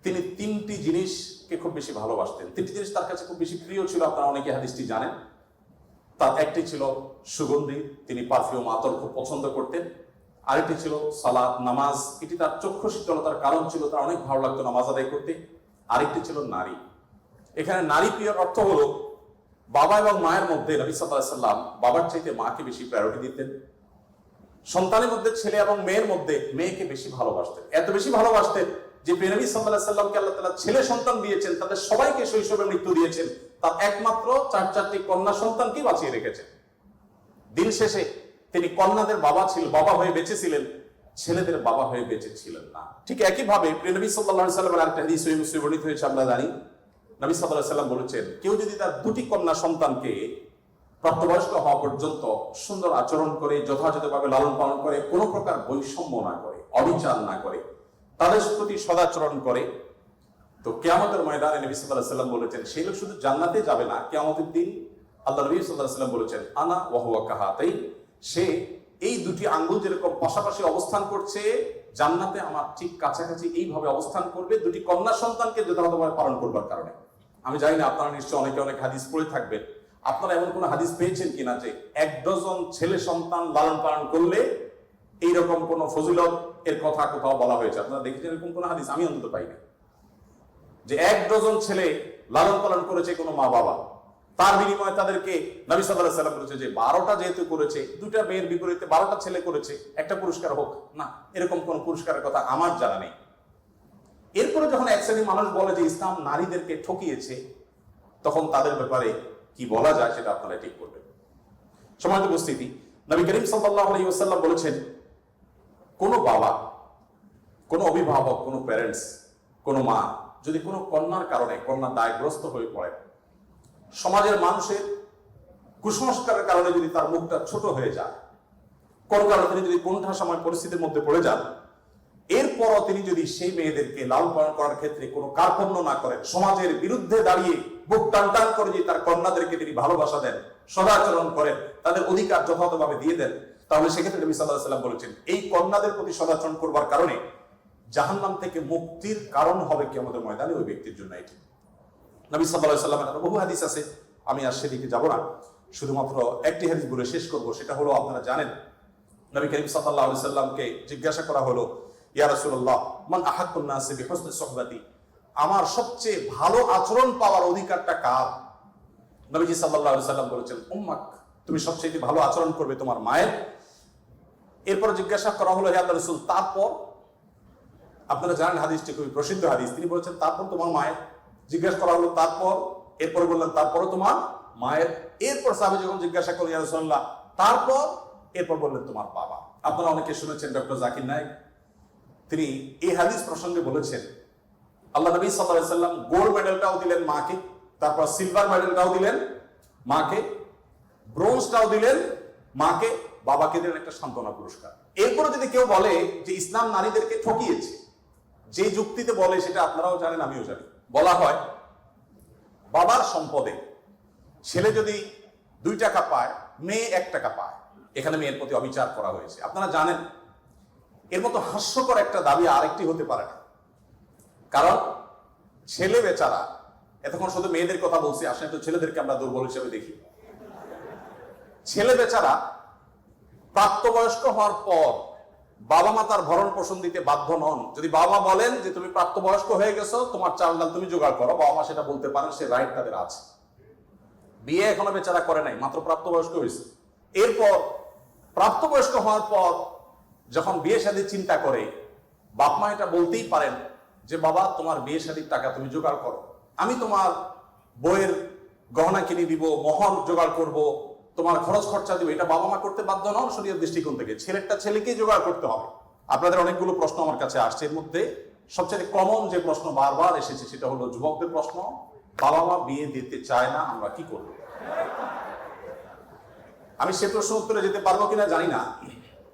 A: তিনি তিনটি জিনিসকে খুব বেশি ভালোবাসতেন, তিনটি জিনিস তার কাছে খুব বেশি প্রিয় ছিল, আপনারা অনেকে হাদিসটি জানেন। তার একটি ছিল সুগন্ধি, তিনি পারফিউম, আতর খুব পছন্দ করতেন। আরেকটি ছিল সালাত, নামাজ, এটি তার চক্ষু শীতলতার কারণ ছিল, তার অনেক ভালো লাগতো নামাজ আদায় করতে। আরেকটি ছিল নারী। এখানে নারী প্রিয় অর্থ হলো বাবা এবং মায়ের মধ্যে নবী সাল্লাল্লাহু আলাইহি সাল্লাম বাবার চাইতে মাকে বেশি প্রায়োরিটি দিতেন। সন্তানের মধ্যে ছেলে এবং মেয়ের মধ্যে মেয়েকে বেশি ভালোবাসতেন, এত বেশি ভালোবাসতেন যে নবী সাল্লাল্লাহু আলাইহি সাল্লামকে আল্লাহ তাআলা ছেলে সন্তান দিয়েছেন, তাদের সবাইকে শৈশবে মৃত্যু দিয়েছেন, তার একমাত্র 4টি কন্যা সন্তানকে বাঁচিয়ে রেখেছেন। দিন শেষে তিনি কন্যাদের বাবা হয়ে বেঁচে ছিলেন, ছেলেদের বাবা হয়ে বেঁচে ছিলেন না। ঠিক একই ভাবে নবী সাল্লাল্লাহু আলাইহি সাল্লামের আরেকটা হাদিস সহিহ মুসলিমে বর্ণিত হয়েছে, আমরা জানি নবী সাল্লাল্লাহু আলাইহি সাল্লাম বলেছেন, কেউ যদি তার 2টি কন্যা সন্তানকে প্রাপ্তবয়স্ক হওয়া পর্যন্ত সুন্দর আচরণ করে, যথাযথভাবে লালন পালন করে, কোনো প্রকার বৈষম্য না করে, অবিচার না করে, তাদের প্রতি সদাচরণ করে, তো কিয়ামতের ময়দানে নবী সাল্লাল্লাহু আলাইহি সাল্লাম বলেছেন সেই লোক শুধু জান্নাতে যাবে না, কিয়ামতের দিন আল্লাহ নবী সাল্লাল্লাহু আলাইহি ওয়াসাল্লাম বলেছেন, আনা ওয়া হুয়া কাহাতাইন, সে এই দুটি আঙ্গুল যেরকম পাশাপাশি অবস্থান করছে জান্নাতে আমার ঠিক কাছাকাছি এইভাবে অবস্থান করবে দুটি কন্যা সন্তানকে যথাযথভাবে পালন করবার কারণে। আমি জানি না আপনারা নিশ্চয় অনেকে অনেক হাদিস পড়ে থাকবেন, আপনারা এমন কোন হাদিস পেয়েছেন কিনা যে 1 ডজন ছেলে সন্তান লালন পালন করলে এইরকম কোন ফজিলত এর কথা কোথাও বলা হয়েছে? আপনারা দেখেছেন এরকম কোন হাদিস? আমি অন্তত পাইনি যে 1 ডজন ছেলে লালন পালন করেছে কোনো মা বাবা, তার বিনিময়ে তাদেরকে নবী সাল্লাল্লাহু আলাইহি ওয়াসাল্লাম বলেছে যে 12টা যেহেতু করেছে, 2টা মেয়ের বিপরীতে 12টা ছেলে করেছে, একটা পুরস্কার হোক না, এরকম কোন পুরস্কারের কথা আমার জানা নেই। এরপরে যখন এক শ্রেণীর মানুষ বলে যে ইসলাম নারীদেরকে ঠকিয়েছে, তখন তাদের ব্যাপারে কি বলা যায় সেটা আপনারা ঠিক করবেন। সম্মানিত উপস্থিতি, নবী করিম সাল্লাল্লাহু আলাইহি ওয়াসাল্লাম বলেছেন, কোন বাবা, কোন অভিভাবক, কোন প্যারেন্টস, কোন মা যদি কোনো কন্যার কারণে কন্যা দায়গ্রস্ত হয়ে পড়ে, সমাজের মানুষের কুসংস্কারের কারণে যদি তার মুখটা ছোট হয়ে যায়, কোন কারণে তিনি যদি কোনটা সময় পরিস্থিতির মধ্যে পড়ে যান, এরপরও তিনি যদি সেই মেয়েদেরকে লালন পালন করার ক্ষেত্রে কোনো কার্পণ্য না করেন, সমাজের বিরুদ্ধে দাঁড়িয়ে বুক টান টান করে যে তার কন্যাদেরকে তিনি ভালোবাসা দেন, সদাচরণ করেন, তাদের অধিকার যথাযথভাবে দিয়ে দেন, তাহলে সেক্ষেত্রে নবী সাল্লাল্লাহু আলাইহি ওয়াসাল্লাম বলেছেন এই কন্যাদের প্রতি সদাচরণ করবার কারণে জাহান্নাম থেকে মুক্তির কারণ হবে কিয়ামতের ময়দানে ওই ব্যক্তির জন্য। এটি নবী সাল্লাল্লাহু আলাইহি ওয়াসাল্লামের বহু হাদিস আছে, আমি আর সেদিকে যাব না, শুধুমাত্র একটি হাদিস বলে শেষ করব। সেটা হলো, আপনারা জানেন নবী করিম সাল্লাল্লাহু আলাইহি ওয়াসাল্লামকে জিজ্ঞাসা করা হলো, ইয়া রাসূলুল্লাহ মান আহাক্কুন নাসি বিহুসনি সুহবাতি, আমার সবচেয়ে ভালো আচরণ পাওয়ার অধিকারটা কার? নবীজি সাল্লাল্লাহু আলাইহি ওয়াসাল্লাম বলেছেন, উম্মাক, তুমি সবচেয়ে ভালো আচরণ করবে তোমার মায়ের। এরপর জিজ্ঞাসা করা হলো, হে আল্লাহর রাসূল, তারপর? আপনারা জানেন হাদিসটি খুবই প্রসিদ্ধ হাদিস, তিনি বলেছেন তারপর তোমার মায়ের। জিজ্ঞাসা করা হলো তারপর, এরপর বললেন তারপরও তোমার মায়ের। এরপর সাহাবী যখন জিজ্ঞাসা করলেন, ইয়া রাসূলুল্লাহ তারপর? এরপর বললেন তোমার বাবা। আপনারা অনেকে শুনেছেন ডক্টর জাকির নায়েক, তিনি এই হাদিস প্রসঙ্গে বলেছেন, আল্লাহ নবী সাল্লাল্লাহু আলাইহি ওয়াসাল্লাম গোল্ড মেডেলটাও দিলেন মাকে, তারপর সিলভার মেডেলটাও দিলেন মাকে, ব্রোঞ্জটাও দিলেন মাকে, বাবাকে দিলেন একটা সান্ত্বনা পুরস্কার। এরপরে যদি কেউ বলে যে ইসলাম নারীদেরকে ঠকিয়েছে, যে যুক্তিতে বলে সেটা আপনারাও জানেন আমিও জানি, বলা হয় বাবার সম্পদে ছেলে যদি 2 টাকা পায়, মেয়ে 1 টাকা পায়, এখানে মেয়ের প্রতি অবিচার করা হয়েছে। আপনারা জানেন এর মতো হাস্যকর একটা দাবি আরেকটি হতে পারে না, কারণ ছেলে বেচারা, এতক্ষণ শুধু মেয়েদের কথা বলছি, আসলে তো ছেলেদেরকে আমরা দুর্বল হিসেবে দেখি। ছেলে বেচারা প্রাপ্তবয়স্ক হওয়ার পর বাবা মা তার ভরণ পোষণ দিতে বাধ্য নন। যদি বাবা বলেন যে তুমি প্রাপ্তবয়স্ক হয়ে গেছো, তোমার চাল ডাল তুমি জোগাড় করো, বাবা মা সেটা বলতে পারেন, সে রাইট তাদের আছে। বিয়ে এখনো বেচারা করে নাই, মাত্র প্রাপ্তবয়স্ক হয়েছে। এরপর প্রাপ্তবয়স্ক হওয়ার পর যখন বিয়ে শাদী চিন্তা করে, বাপ মা এটা বলতেই পারেন যে বাবা তোমার বিয়ে শাদীর টাকা তুমি জোগাড় করো, আমি তোমার বইয়ের গহনা কিনে দিব, মোহর জোগাড় করব, তোমার খরচ খরচা দিব। এটা বাবা মা করতে বাধ্য নন শরীয়ত দৃষ্টিকোণ থেকে, ছেলেটা ছেলেকেই জোগাড় করতে হবে। আপনাদের অনেকগুলো প্রশ্ন আমার কাছে আসছে, এর মধ্যে সবচেয়ে কমন যে প্রশ্ন বারবার এসেছে সেটা হলো যুবকদের প্রশ্ন, বাবা মা বিয়ে দিতে চায় না, আমরা কি করব? আমি সে প্রশ্ন উত্তরে যেতে পারবো কিনা জানি না,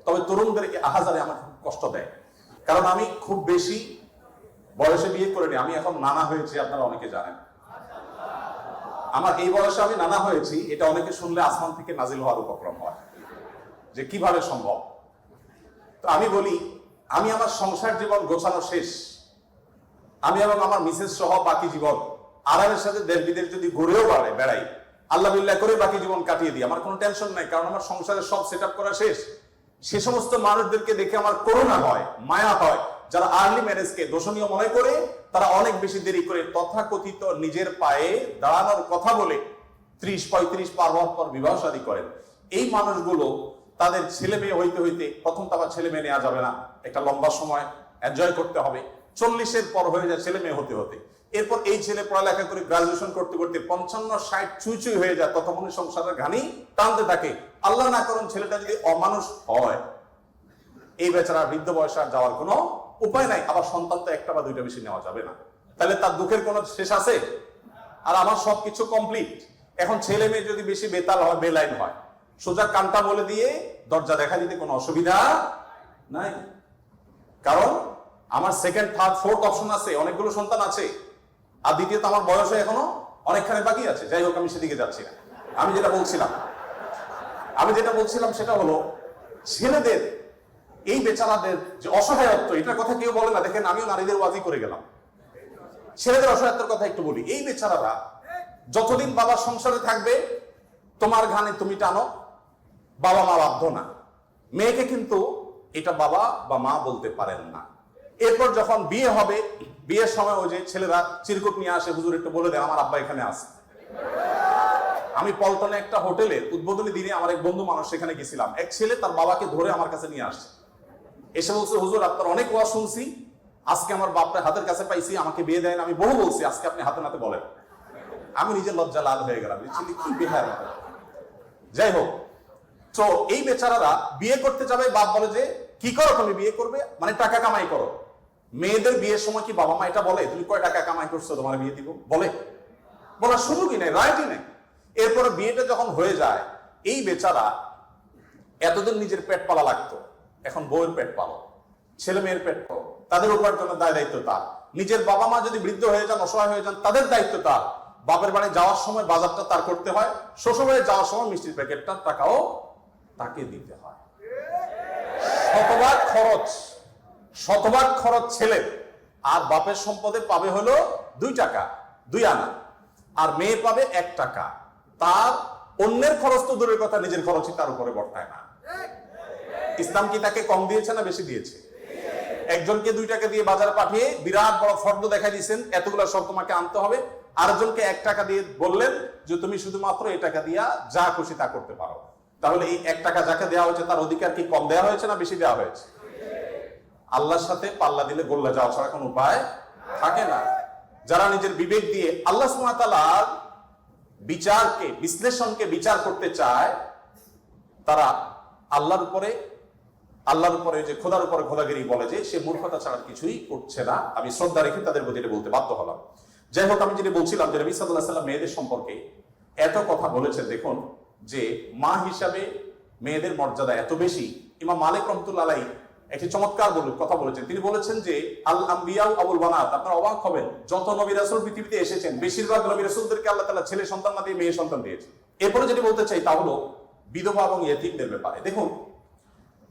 A: তবে তরুণদেরকে আহাজারে আমার খুব কষ্ট দেয়, কারণ আমি খুব বেশি বয়সে বিয়ে করিনি, আমি এখন নানা হয়েছি, আপনারা অনেকে জানেন। আমার এই বয়সে আমি নানা হয়েছি, এটা অনেকে শুনলে আসমান থেকে নাজিল হওয়ার উপক্রম হয় যে কিভাবে সম্ভব। তো আমি বলি, আমি আমার সংসার জীবন গোছানো শেষ, আমি এবং আমার মিসেস সহ বাকি জীবন আরামের সাথে দেশ বিদেশ যদি ঘুরেও বেড়াই, আল্লাহ বিল্লাহ করে বাকি জীবন কাটিয়ে দিই, আমার কোনো টেনশন নাই, কারণ আমার সংসারের সব সেট আপ করা শেষ। সে সমস্ত মানুষদেরকে দেখে আমার করুণা হয়, মায়া হয়, যারা আর্লি ম্যারেজকে দোষণীয় মনে করে, তারা অনেক বেশি দেরি করে তথাকথিত নিজের পায়ে দাঁড়ানোর কথা বলে 30-35 পার হওয়ার পর বিবাহ শাদী করেন। এই মানুষগুলো তাদের ছেলে মেয়ে হইতে হইতে, প্রথম তো আবার ছেলে মেয়ে নেওয়া যাবে না, একটা লম্বা সময় এনজয় করতে হবে, 40-এর পর হয়ে যায় ছেলে মেয়ে হতে হতে। এরপর এই ছেলে পড়ালেখা করে গ্রাজুয়েশন করতে করতে 55-60 চুই হয়ে যায়, ততক্ষণে সংসারের ঘানি টানতে থাকে। আল্লাহ না করুন ছেলেটা যদি অমানুষ হয়, এই বেচারা বৃদ্ধ বয়সে আর যাওয়ার কোনো উপায় নাই। আবার সন্তান তো 1টা বা 2টা বেশি নেওয়া যাবে না, তাহলে তার দুঃখের কোনো শেষ আছে? আর আমার সবকিছু কমপ্লিট। এখন ছেলে মেয়ে যদি বেশি বেতাল হয়, বেলাইন হয়, সোজা কানটা বলে দিয়ে দরজা দেখা দিতে কোনো অসুবিধা নাই, কারণ আমার 2nd, 3rd, 4th অপশন আছে, অনেকগুলো সন্তান আছে। আর দ্বিতীয়ত আমার বয়সে এখনো অনেকখানি বাকি আছে। যাই হোক, আমি সেদিকে যাচ্ছি না। আমি যেটা বলছিলাম সেটা হলো ছেলেদের এই বেচারাদের যে অসহায়ত্ব, এটার কথা কেউ বলে না। দেখেন, আমিও নারীদের ওয়াজি করে গেলাম। ছেলেদের অসহায়ত্বের কথা একটু বলি। এই বেচারারা যতদিন বাবা সংসারে থাকবে, তোমার ঘানে তুমি টানো, বাবা মা বাধ্য না। মেয়েকে কিন্তু এটা বাবা বা মা বলতে পারেন না। এরপর যখন বিয়ে হবে, বিয়ের সময় ওই যে ছেলেরা চিরকুট নিয়ে আসে, হুজুর একটু বলে দেন আমার আব্বা এখানে আছে। আমি পল্টনে একটা হোটেলের উদ্বোধনী দিনে আমার এক বন্ধু মানুষ সেখানে গেছিলাম। এক ছেলে তার বাবাকে ধরে আমার কাছে নিয়ে আসছে, এসে বলছে, হুজুর আপনার অনেক ওয়াজ শুনছি, আজকে আমার বাপটা হাতের কাছে পাইছি, আমাকে বিয়ে দেন। আমি বহু বলছি, আজকে আপনি হাতে নাতে বলেন। আমি নিজের লজ্জা লাল হয়ে গেলাম, কি বেহার। যাই হোক, তো এই বেচারারা বিয়ে করতে যাবে, বাপ বলে যে কি করো তুমি, বিয়ে করবে মানে টাকা কামাই করো। মেয়েদের বিয়ের সময় কি বাবা মা এটা বলে তুমি কয় টাকা কামাই করছো তোমার বিয়ে দিব? বলার সুযোগই নেই, রাইটই নেই। এরপরে বিয়েটা যখন হয়ে যায়, এই বেচারা এতদিন নিজের পেট পালা লাগতো, এখন বউয়ের পেট পালো, ছেলে মেয়ের পেট পালো, তাদের উপার্জনের দায় দায়িত্ব তার। নিজের বাবা মা যদি বৃদ্ধ হয়ে যান, অসহায় হয়ে যান, তাদের দায়িত্ব তার। বাপের বাড়ি যাওয়ার সময় বাজারটা তার করতে হয়, শ্বশুর বাড়ি যাওয়ার সময় মিষ্টির প্যাকেটটার টাকাও তাকে দিতে হয়। শতভাগ খরচ ছেলে, আর বাপের সম্পদে পাবে হলো 2 টাকা 2 আনা, আর মেয়ে পাবে 1 টাকা। তার অন্যের খরচ তো দূরের কথা, নিজের খরচই তার উপরে বর্তায় না। ইসলাম কি তাকে কম দিয়েছে না বেশি দিয়েছে? একজনকে 2 টাকা দিয়ে বাজারে পাঠিয়ে বিরাট বড় ফর্দ দেখা দিয়েছেন, এতগুলো সব তোমাকে আনতে হবে। আরেকজনকে 1 টাকা দিয়ে বললেন যে তুমি শুধুমাত্র এই টাকা দিয়া যা খুশি তা করতে পারো। তাহলে এই 1 টাকা যাকে দেওয়া হয়েছে তার অধিকার কি কম দেওয়া হয়েছে না বেশি দেওয়া হয়েছে? আল্লাহর সাথে পাল্লা দিলে গোল্লা যাওয়া ছাড়া কোনো উপায় থাকে না। যারা নিজের বিবেক দিয়ে আল্লাহ সুবহানাহু ওয়া তাআলার বিশ্লেষণকে বিচার করতে চায়, তারা আল্লাহর উপরে যে খোদার উপরে খোদাগিরি বলে, যে সে মূর্খতা ছাড়া কিছুই করছে না। আমি শ্রদ্ধা রেখে তাদের প্রতি এটা বলতে বাধ্য হলাম। যাই হোক, আমি যেটা বলছিলাম যে নবী সাল্লাল্লাহু আলাইহি ওয়াসাল্লাম মেয়েদের সম্পর্কে এত কথা বলেছেন। দেখুন যে মা হিসাবে মেয়েদের মর্যাদা এত বেশি। ইমাম মালিক রাহমাতুল্লাহ আলাইহি একটি চমৎকার কথা বলেছেন। তিনি বলেছেন যে আল আম্বিয়া আবুল বানাত, আপনারা অবাক হবেন, যত নবী রাসূল পৃথিবীতে এসেছেন বেশিরভাগ নবী রাসূলদেরকে আল্লাহ তাআলা ছেলে সন্তান না দিয়ে মেয়ে সন্তান দিয়েছেন। এরপরে যেটি বলতে চাই তা হলো বিধবা এবং ইয়েতিমদের ব্যাপারে। দেখুন,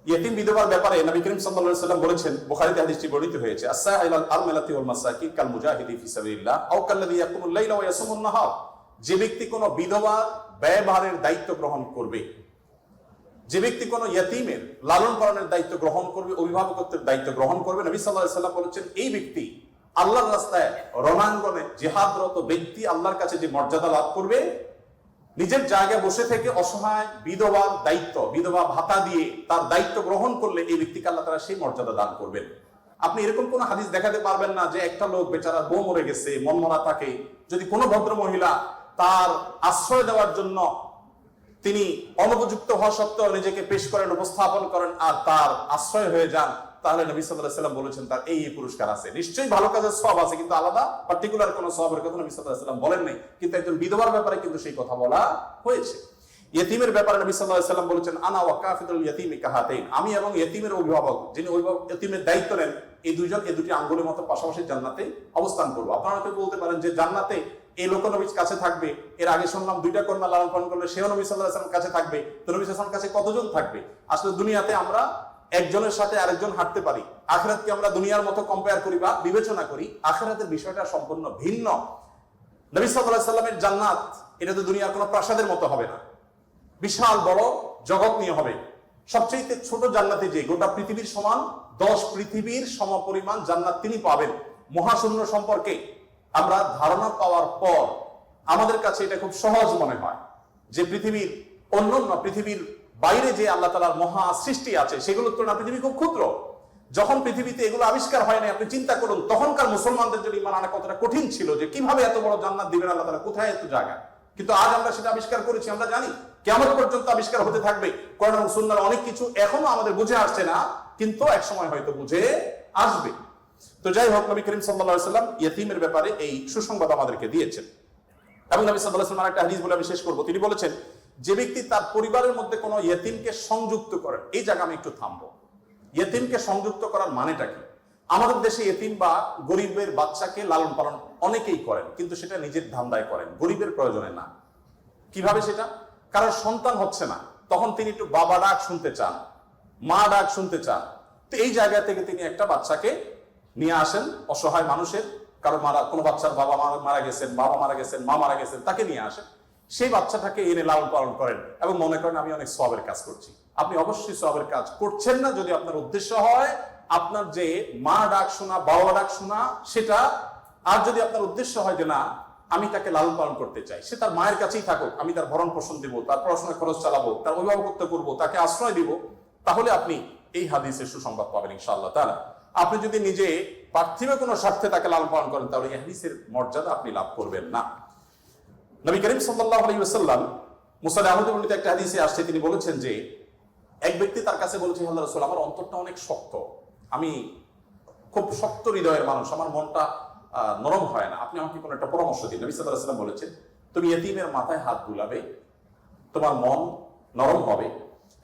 A: ইয়েতিম বিধবার ব্যাপারে নবী করিম সাল্লাল্লাহু আলাইহি ওয়াসাল্লাম বলেছেন, বুখারীতে হাদিসটি বর্ণিত হয়েছে, আস-সাইলাল আরমালাতি ওয়াল মাসাকিন কাল মুজাহিদি ফি সাবিলিল্লাহ আও কাল্লাযী ইয়াকুমুল লাইলা ওয়া ইয়াসুমুন নাহার। যে ব্যক্তি কোনো বিধবার ব্যয়ভারের দায়িত্ব গ্রহণ করবে, যে ব্যক্তি কোনো ইয়েতিমের লালন পালনের দায়িত্ব গ্রহণ করবে, অভিভাবকত্বের দায়িত্ব গ্রহণ করবে, নবী সাল্লাল্লাহু আলাইহি ওয়াসাল্লাম বলেছেন এই ব্যক্তি আল্লাহর রাস্তায় রণাঙ্গনে জিহাদরত ব্যক্তি আল্লাহর কাছে যে মর্যাদা লাভ করবে, নিজের জায়গায় বসে থেকে অসহায় বিধবার দায়িত্ব, বিধবা ভাতা দিয়ে তার দায়িত্ব গ্রহণ করলে এই ব্যক্তিকে আল্লাহ তাআলা সেই মর্যাদা দান করবেন। আপনি এরকম কোন হাদিস দেখাতে পারবেন না যে একটা লোক বেচারা বউ মরে গেছে, মনমরা থাকে, যদি কোনো ভদ্র মহিলা তার আশ্রয় দেওয়ার জন্য তিনি অনুপযুক্ত হওয়া সত্ত্বেও নিজেকে পেশ করেন, উপস্থাপন করেন, আর তার আশ্রয় হয়ে যান, তাহলে নবী সাল্লাল্লাহু আলাইহি ওয়াসাল্লাম বলেছেন তার এই পুরস্কার আছে। নিশ্চয়ই ভালো কাজের সওয়াব আছে, কিন্তু আলাদা পার্টিকুলার কোনো সওয়াবের কথা নবী সাল্লাল্লাহু আলাইহি ওয়াসাল্লাম বলেন নাই। কিন্তু একজন বিধবার ব্যাপারে কিন্তু সেই কথা বলা হয়েছে। ইয়েতিমের ব্যাপারে নবী সাল্লাল্লাহু আলাইহি ওয়াসাল্লাম বলেছেন, আনা ওয়া কাফিলুল ইয়াতীমি কাহাতাইন, আমি এবং ইয়েতিমের অভিভাবক, যিনি ইয়েতিমের দায়িত্ব নেন, এই দুইজন এই দুটি আঙ্গুলের মতো পাশাপাশি জান্নাতে অবস্থান করব। আপনারা তো বলতে পারেন যে জান্নাতে এই লোক নবীর কাছে থাকবে, এর আগে শুনলাম 2টা কন্যা লালন পালন করলে সেও নবী সাল্লাল্লাহু আলাইহি ওয়াসাল্লামের কাছে থাকবে, তো নবী সাল্লাল্লাহু আলাইহি ওয়াসাল্লামের কাছে কতজন থাকবে? আসলে দুনিয়াতে আমরা একজনের সাথে আরেকজন হাঁটতে পারি, আখিরাতকে আমরা দুনিয়ার মতো কম্পেয়ার করি বা বিবেচনা করি, আখিরাতের বিষয়টা সম্পূর্ণ ভিন্ন। নবী সাল্লাল্লাহু আলাইহি ওয়াসাল্লামের জান্নাত এটা তো দুনিয়ার কোনো প্রাসাদের মতো হবে না, বিশাল বড় জগৎ নিয়ে হবে। সবচেয়ে ছোট জান্নাতে যে গোটা পৃথিবীর সমান 10 পৃথিবীর সমপরিমাণ জান্নাত তিনি পাবেন। মহাশূন্য সম্পর্কে আমরা ধারণা পাওয়ার পর আমাদের কাছে এটা খুব সহজ মনে হয় যে পৃথিবীর অন্যান্য পৃথিবীর বাইরে যে আল্লাহ তাআলার মহা সৃষ্টি আছে সেগুলোর তুলনায় পৃথিবী খুব ক্ষুদ্র। যখন পৃথিবীতে এগুলো আবিষ্কার হয় না, আপনি চিন্তা করুন তখনকার মুসলমানদের জন্য ঈমান আনা কতটা কঠিন ছিল, যে কিভাবে এত বড় জান্নাত দিবেন আল্লাহ তাআলা, কোথায় এত জায়গা। কিন্তু আজ আমরা সেটা আবিষ্কার করেছি, আমরা জানি কিয়ামত পর্যন্ত আবিষ্কার হতে থাকবে। কোরআন এবং সুন্নাহর অনেক কিছু এখনো আমাদের বুঝে আসছে না, কিন্তু একসময় হয়তো বুঝে আসবে। তো যাই হোক, নবী করিম সাল্লাল্লাহু আলাইহি ওয়াসাল্লাম ইয়েতিমের ব্যাপারে এই সুসংবাদ আমাদেরকে দিয়েছেন। এবং নবী সাল্লাল্লাহু আলাইহি ওয়াসাল্লাম একটা হাদিস বলে আমি শেষ করব। তিনি বলেছেন, যে ব্যক্তি তার পরিবারের মধ্যে কোনো ইয়েতিমকে সংযুক্ত করেন, এই জায়গা আমি একটু থামবো। ইয়েতিমকে সংযুক্ত করার মানেটা কি? আমাদের দেশে ইয়েতিম বা গরিবের বাচ্চাকে লালন পালন অনেকেই করেন, কিন্তু সেটা নিজের ধান্দায় করেন, গরিবের প্রয়োজনে না। কিভাবে সেটা? কারণ সন্তান হচ্ছে না, তখন তিনি একটু বাবা ডাক শুনতে চান, মা ডাক শুনতে চান। তো এই জায়গা থেকে তিনি একটা বাচ্চাকে নিয়ে আসেন, অসহায় মানুষের, কারো কোনো বাচ্চার বাবা মারা গেছেন, বাবা মারা গেছেন, মা মারা গেছেন, তাকে নিয়ে আসেন। সেই বাচ্চাটাকে এনে লালন পালন করেন এবং মনে করেন আমি অনেক সওয়াবের কাজ করছি। আপনি অবশ্যই সওয়াবের কাজ করছেন না যদি আপনার উদ্দেশ্য হয় আপনার যে মা ডাক শোনা, বাবা ডাক শোনা সেটা, আর যদি আপনার উদ্দেশ্য হয় যে না আমি তাকে লালন পালন করতে চাই, সে তার মায়ের কাছেই থাকুক, আমি তার ভরণ পোষণ দিব, তার পড়াশোনার খরচ চালাবো, তার অভিভাবকত্ব করবো, তাকে আশ্রয় দিব, তাহলে আপনি এই হাদিসের সুসংবাদ পাবেন ইনশাআল্লাহ তাআলা। আপনি যদি নিজে পার্থিব কোনো স্বার্থে তাকে লালন পালন করেন তাহলে এই হাদিসের মর্যাদা আপনি লাভ করবেন না। নবী করিম সাল্লাল্লাহু আলাইহি ওয়াসাল্লাম মুসনাদ আহমদে বর্ণিত একটা হাদিসে আসছে, তিনি বলেছেন যে এক ব্যক্তি তার কাছে বলেছে, আল্লাহ রাসূল আমার অন্তরটা অনেক শক্ত, আমি খুব শক্ত হৃদয়ের মানুষ, আমার মনটা নরম হয় না, আপনি আমাকে কোনো একটা পরামর্শ দিন। নবী সাল্লাল্লাহু আলাইহি ওয়াসাল্লাম বলেছেন তুমি ইতিমের মাথায় হাত বুলাবে, তোমার মন নরম হবে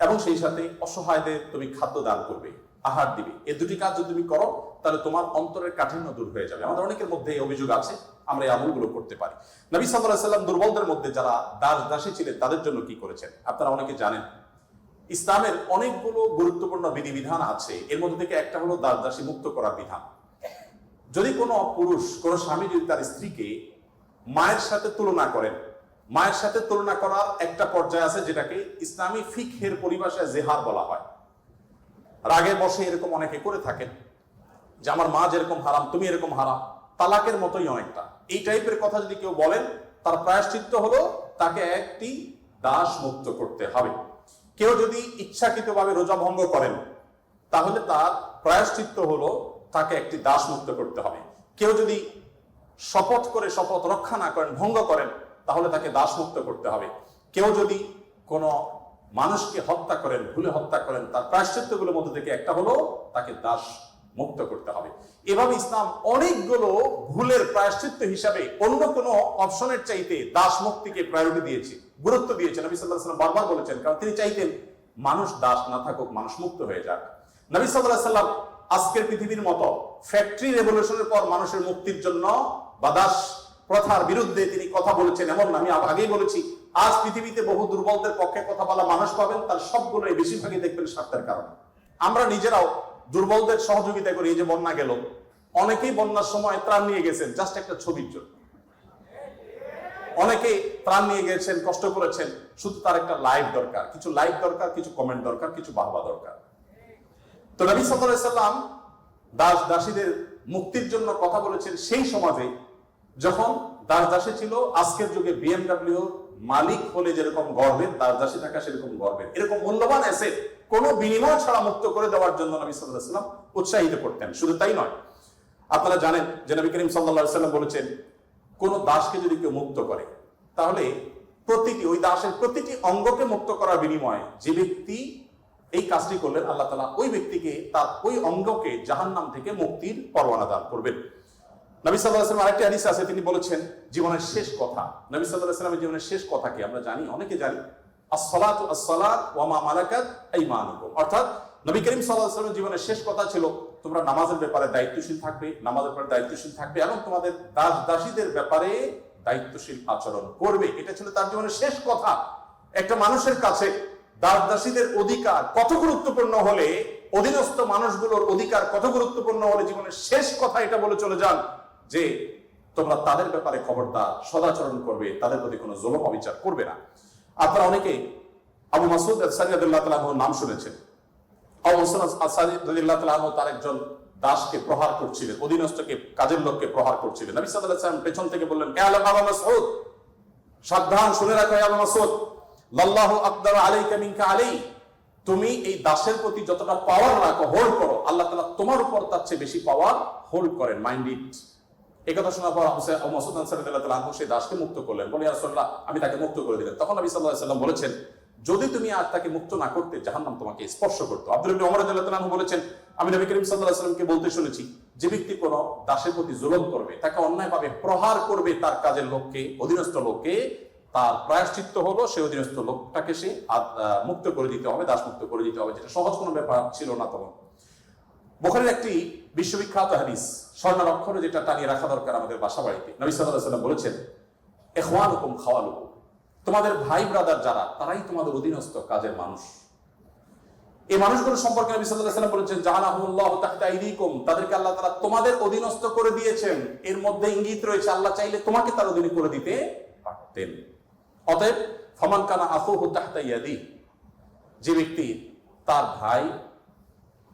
A: এবং সেই সাথে অসহায়দের তুমি খাদ্য দান করবে, আহার দিবে। এই দুটি কাজ যদি তুমি করো তাহলে তোমার অন্তরের কাঠিন্য দূর হয়ে যাবে। আমাদের অনেকের মধ্যে এই অভিযোগ আছে, আমরা এই আমলগুলো করতে পারি। নবী সাল্লাল্লাহু আলাইহি ওয়াসাল্লাম দুর্বলদের মধ্যে যারা দাস দাসী ছিলেন তাদের জন্য কি করেছেন আপনারা অনেকে জানেন। ইসলামের অনেকগুলো গুরুত্বপূর্ণ বিধিবিধান আছে, এর মধ্যে থেকে একটা হলো দাস দাসী মুক্ত করার বিধান। যদি কোনো পুরুষ, কোনো স্বামী যদি তার স্ত্রীকে মায়ের সাথে তুলনা করেন, মায়ের সাথে তুলনা করার একটা পর্যায়ে আছে যেটাকে ইসলামী ফিকহের পরিভাষায় জেহার বলা হয়। রাগে বসে এরকম অনেকে করে থাকেন যে আমার মা যেরকম হারাম তুমি এরকম হারাম, তালাকের মতোই অনেকটা। এই টাইপের কথা যদি কেউ বলেন তার প্রায়শ্চিত্ত হলো তাকে একটি দাস মুক্ত করতে হবে। কেউ যদি ইচ্ছাকৃতভাবে রোজা ভঙ্গ করেন তাহলে তার প্রায়শ্চিত্ত হলো তাকে একটি দাস মুক্ত করতে হবে। কেউ যদি শপথ করে শপথ রক্ষা না করেন, ভঙ্গ করেন, তাহলে তাকে দাস মুক্ত করতে হবে। কেউ যদি কোনো মানুষকে হত্যা করেন, ভুলে হত্যা করেন, তার প্রায়শ্চিত্তগুলোর মধ্যে থেকে একটা হলো তাকে দাস মুক্ত করতে হবে। এভাবে ইসলাম অনেকগুলো ভুলের প্রায়শ্চিত্ত হিসাবে অন্য কোনো অপশনের চাইতে দাস মুক্তিকে প্রায়োরিটি দিয়েছে, গুরুত্ব দিয়েছেন। নবী সাল্লাল্লাহু আলাইহি ওয়াসাল্লাম বারবার বলেছেন, কারণ তিনি চাইতেন মানুষ দাস না থাকুক, মানুষ মুক্ত হয়ে যাক। নবী সাল্লাল্লাহু আলাইহি ওয়াসাল্লাম আজকের পৃথিবীর মতো ফ্যাক্টরি রেভলিউশনের পর মানুষের মুক্তির জন্য বা দাস প্রথার বিরুদ্ধে তিনি কথা বলেছেন এমন না। আমি আগেই বলেছি, আজ পৃথিবীতে বহু দুর্বলদের পক্ষে কথা বলা মানুষ পাবেন, তার সবগুলোই বেশিরভাগই দেখবেন স্বার্থের কারণে। আমরা নিজেরাও দুর্বলদের সহযোগিতা করি। এই যে বন্যা গেল, অনেকেই বন্যার সময় ত্রাণ নিয়ে গেছেন জাস্ট একটা ছবির জন্য, অনেকেই ত্রাণ নিয়ে গেছেন, কষ্ট করেছেন, শুধু তার একটা লাইক দরকার, কিছু লাইক দরকার, কিছু কমেন্ট দরকার, কিছু বাহবা দরকার। তো নবী সাল্লাল্লাহু আলাইহি ওয়াসাল্লাম দাস দাসীদের মুক্তির জন্য কথা বলেছেন সেই সমাজে যখন দাস দাসী ছিল। আজকের যুগে বিএমডব্লিউ মালিক হলে যেরকম গর্বের, দাস দাসী থাকা সেরকম গর্বের। এরকম মূল্যবান অ্যাসেট কোনো বিনিময় ছাড়া মুক্ত করে দেওয়ার জন্য নবী সাল্লাল্লাহু আলাইহি ওয়াসাল্লাম উৎসাহিত করতেন। শুধু তাই নয়, আপনারা জানেন যে নবী করিম সাল্লাল্লাহু আলাইহি ওয়াসাল্লাম বলেছেন কোন দাসকে যদি কেউ মুক্ত করে তাহলে ওই দাসের প্রতিটি অঙ্গকে মুক্ত করার বিনিময়ে যে ব্যক্তি এই কাজটি করলেন, আল্লাহ তাআলা ওই ব্যক্তিকে তার ওই অঙ্গকে জাহান্নাম থেকে মুক্তির পরোয়ানা দান করবেন। নবী সাল্লাল্লাহু আলাইহি ওয়াসাল্লাম আরেকটি হাদিসে আছে, তিনি বলেছেন জীবনের শেষ কথা। নবী সাল্লাল্লাহু আলাইহি ওয়াসাল্লামের জীবনের শেষ কথা কি আমরা জানি, অনেকে জানি, আসসালাতু আসসালাত ওয়া মা মালাকাত আইমানুকুম। অর্থাৎ নবী করিম সাল্লাল্লাহু আলাইহি ওয়াসাল্লামের জীবনের শেষ কথা ছিল তোমরা নামাজের ব্যাপারে দায়িত্বশীল থাকবে, নামাজের ব্যাপারে দায়িত্বশীল থাকবে এবং তোমাদের দাস দাসীদের ব্যাপারে দায়িত্বশীল আচরণ করবে। এটা ছিল তার জীবনের শেষ কথা। একটা মানুষের কাছে দাস দাসীদের অধিকার কত গুরুত্বপূর্ণ হলে, অধীনস্থ মানুষগুলোর অধিকার কত গুরুত্বপূর্ণ হলে জীবনের শেষ কথা এটা বলে চলে যান যে তোমরা তাদের ব্যাপারে খবরদার সদাচরণ করবে, তাদের প্রতি কোনো জুলুম অবিচার করবে না। আপনারা অনেকে আবু মাসউদ আল-আনসারী রাদিয়াল্লাহু তাআলা আনহুর নাম শুনেছেন। আবু মাসউদ আল-আনসারী রাদিয়াল্লাহু তাআলা আনহু তার একজন দাসকে প্রহার করছিলেন, অধীনস্থকে, কাজের লোককে প্রহার করছিলেন। নবী সাল্লাল্লাহু আলাইহি ওয়াসাল্লাম পেছন থেকে বললেন, হে আবু মাসউদ, সাবধান, শুনে রাখো হে আবু মাসউদ, লাল্লাহু আকদার আলাইকা মিনকা আলাই, তুমি এই দাসের প্রতি যতটা পাওয়ার রাখো, হোল্ড করো, আল্লাহ তাআলা তোমার উপর তার চেয়ে বেশি পাওয়ার হোল্ড করেন, মাইন্ড ইট। এই কথা শোনার পর আবু মাসউদ আনসারী রাদিয়াল্লাহু তাআলা আনহু সেই দাসকে মুক্ত করলেন। বলে ইয়া রাসূলুল্লাহ, আমি তাকে মুক্ত করে দিলেন। তখন নবী সাল্লাল্লাহু আলাইহি ওয়াসাল্লাম বলেছেন, যদি তুমি আর তাকে মুক্ত না করতে জাহান্নাম তোমাকে স্পর্শ করতো। আব্দুল্লাহ ইবনে ওমর রাদিয়াল্লাহু তাআলা আনহু বলেছেন, আমি নবী করিম সাল্লাল্লাহু আলাইহি ওয়াসাল্লামকে বলতে শুনেছি, যে ব্যক্তি কোনো দাসের প্রতি জুলুম করবে, তাকে অন্যায়ভাবে প্রহার করবে, তার কাজের লোককে, অধীনস্থ লোককে, তার প্রায়শ্চিত্ত হলো সেই অধীনস্থ লোকটাকে সে মুক্ত করে দিতে হবে, দাস মুক্ত করে দিতে হবে, যেটা সহজ কোনো ব্যাপার ছিল না তখন। বুখারীর একটি বিশ্ববিখ্যাত হাদিস, স্বর্ণের অক্ষরে যেটা টানিয়ে রাখা দরকার আমাদের বাসা বাড়িতে। নবী সাল্লাল্লাহু আলাইহি ওয়াসাল্লাম বলেছেন, ইখওয়ানুকুম খাওয়ালুকুম, তোমাদের ভাই ব্রাদার যারা, তারাই তোমাদের অধীনস্থ কাজের মানুষ। এই মানুষগুলো সম্পর্কে নবী সাল্লাল্লাহু আলাইহি ওয়াসাল্লাম বলেছেন, জাআলাহুল্লাহু তাহতা আইদিকুম, তাদেরকে আল্লাহ তাআলা তোমাদের অধীনস্থ করে দিয়েছেন। এর মধ্যে ইঙ্গিত রয়েছে আল্লাহ চাইলে তোমাকে তার অধীনে করে দিতে পারতেন। অতএব ফামান কানা আখুহু তাহতা ইয়াদি, যে ব্যক্তি তার ভাই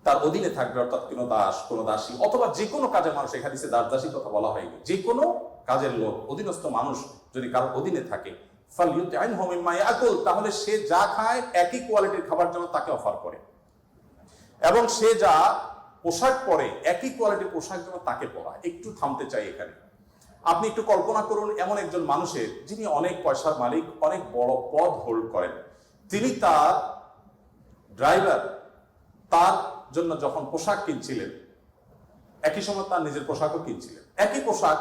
A: তার অধীনে থাকবে, অর্থাৎ কোনো দাস, কোনো দাসী, অথবা যে কোনো কাজের মানুষ, এই হাদিসে দাস দাসীর কথা বলা হয়নি, যে কোনো কাজের লোক, অধীনস্থ মানুষ যদি কারোর অধীনে থাকে, ফালইউতআইনহু মিম্মা ইয়াকুল, তাহলে সে যা খায় একই কোয়ালিটির খাবার যেন তাকে অফার করে, এবং সে যা পোশাক পরে একই কোয়ালিটির পোশাক যেন তাকে পরায়। একটু থামতে চাই এখানে। আপনি একটু কল্পনা করুন, এমন একজন মানুষের, যিনি অনেক পয়সার মালিক, অনেক বড় পদ হোল্ড করেন, তিনি তার ড্রাইভার তার জন্য যখন পোশাক কিনছিলেন, একই সময় তার নিজের পোশাকও কিনছিলেন। একই পোশাক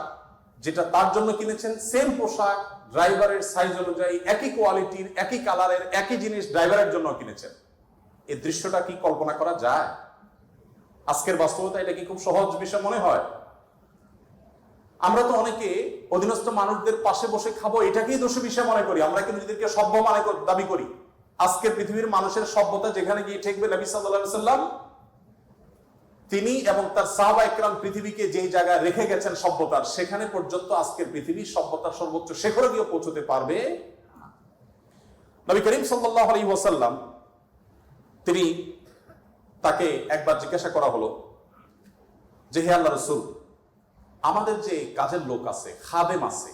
A: যেটা তার জন্য কিনেছেন, সেম পোশাক ড্রাইভারের সাইজ অনুযায়ী, একই কোয়ালিটির, একই কালারের, একই জিনিস ড্রাইভারের জন্য কিনেছেন। এই দৃশ্যটা কি কল্পনা করা যায়? আজকের বাস্তবতা এটা কি খুব সহজ বিষয় মনে হয়? আমরা তো অনেকে অধীনস্থ মানুষদের পাশে বসে খাবো এটাকেই দোষী বিষয় মনে করি। আমরা কিন্তু নিজেদেরকে সভ্য দাবি করি। আজকের পৃথিবীর মানুষের সভ্যতা যেখানে গিয়ে ঠেকবে, নবী সাল্লাল্লাহু আলাইহি ওয়াসাল্লাম তিনি এবং তার সাহাবা ইকরাম পৃথিবীকে যেই জায়গায় রেখে গেছেন সভ্যতার, সেখানে পর্যন্ত আজকের পৃথিবীর সভ্যতার সর্বোচ্চ শিখরে গিয়ে পৌঁছতে পারবে। নবী করিম সাল্লাল্লাহু আলাইহি ওয়াসাল্লাম তিনি, তাকে একবার জিজ্ঞাসা করা হলো যে, হে আল্লাহর রাসূল, আমাদের যে কাজের লোক আছে, খাদেম আছে,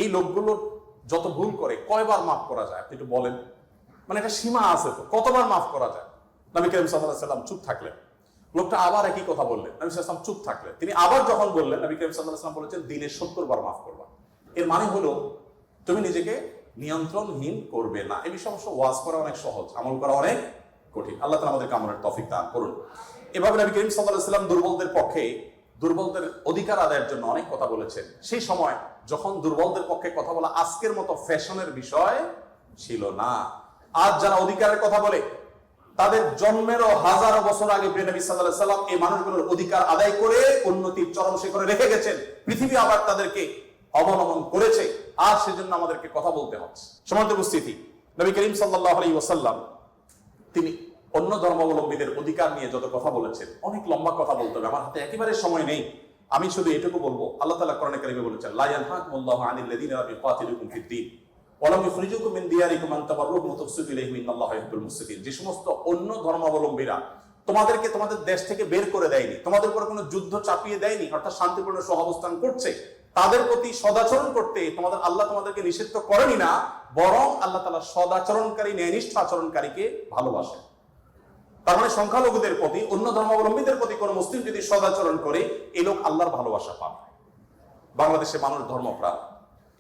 A: এই লোকগুলো যত ভুল করে কয়বার মাফ করা যায় আপনি একটু বলেন? মানে একটা সীমা আছে তো, কতবার মাফ করা যায়? নবী করিম সাল্লাল্লাহু আলাইহি ওয়াসাল্লাম চুপ থাকলেন। লোকটা আবার একই কথা বললেন, নবী সাল্লাল্লাহু আলাইহি ওয়াসাল্লাম চুপ থাকলেন। তিনি আবার যখন বললেন, নবী করিম সাল্লাল্লাহু আলাইহি ওয়াসাল্লাম বলেছেন, দিনে 70 বার মাফ করবা। এর মানে হলো তুমি নিজেকে নিয়ন্ত্রণহীন করবে না। এই বিষয়ে অবশ্য ওয়াজ করা অনেক সহজ, আমল করা অনেক কঠিন। আল্লাহ তাআলা আমাদেরকে আমলের তৌফিক দান করুন। এভাবে নবী করিম সাল্লাল্লাহু আলাইহি ওয়াসাল্লাম দুর্বলদের পক্ষে, দুর্বলদের অধিকার আদায়ের জন্য অনেক কথা বলেছেন। সেই সময় যখন দুর্বলদের পক্ষে কথা বলা আজকের মতো ফ্যাশনের বিষয় ছিল না। আজ যারা অধিকারের কথা বলে, তাদের জন্মেরও হাজারো বছর আগে প্রিয় নবী সাল্লাল্লাহু আলাইহি ওয়াসাল্লাম এই মানুষগুলোর অধিকার আদায় করে উন্নতির চরম শিখরে রেখে গেছেন। পৃথিবী আবার তাদেরকে অবনমন করেছে, আর সেজন্য আমাদেরকে কথা বলতে হচ্ছে। সম্মানিত উপস্থিতি, নবী করিম সাল্লাল্লাহু আলাইহি ওয়াসাল্লাম তিনি অন্য ধর্মাবলম্বীদের অধিকার নিয়ে যত কথা বলেছেন, অনেক লম্বা কথা বলতে হবে, আমার হাতে একেবারে সময় নেই। আমি শুধু এটুকু বলবো, আল্লাহ তাআলা কোরআনে কারিমে বলেছেন, লা ইয়ানহাকুমুল্লাহু আনিল লাযিনা লাম ইউকাতিলুকুম ফিদ-দীন ওয়া লাম ইখরিজুকুম মিন দিয়ারিকুম আন তাবাররুহুম ওয়া তুকসিতু ইলাইহিম ইন্নাল্লাহা ইউহিব্বুল মুকসিতিন। যে সমস্ত অন্য ধর্মাবলম্বীরা তোমাদেরকে তোমাদের দেশ থেকে বের করে দেয়নি, তোমাদের উপর কোনো যুদ্ধ চাপিয়ে দেয়নি, অর্থাৎ শান্তিপূর্ণ সহাবস্থান করছে, তাদের প্রতি সদাচরণ করতে তোমাদের আল্লাহ তোমাদেরকে নিষিদ্ধ করেনি না, বরং আল্লাহ তাআলা সদাচরণকারী, ন্যায়নিষ্ঠ আচরণকারীকে ভালোবাসেন। তার মানে সংখ্যালঘুদের প্রতি, অন্য ধর্মাবলম্বীদের প্রতি কোন মুসলিম যদি সদাচরণ করে, এই লোক আল্লাহর ভালোবাসা পাবে। বাংলাদেশে মানুষ ধর্মপ্রাণ,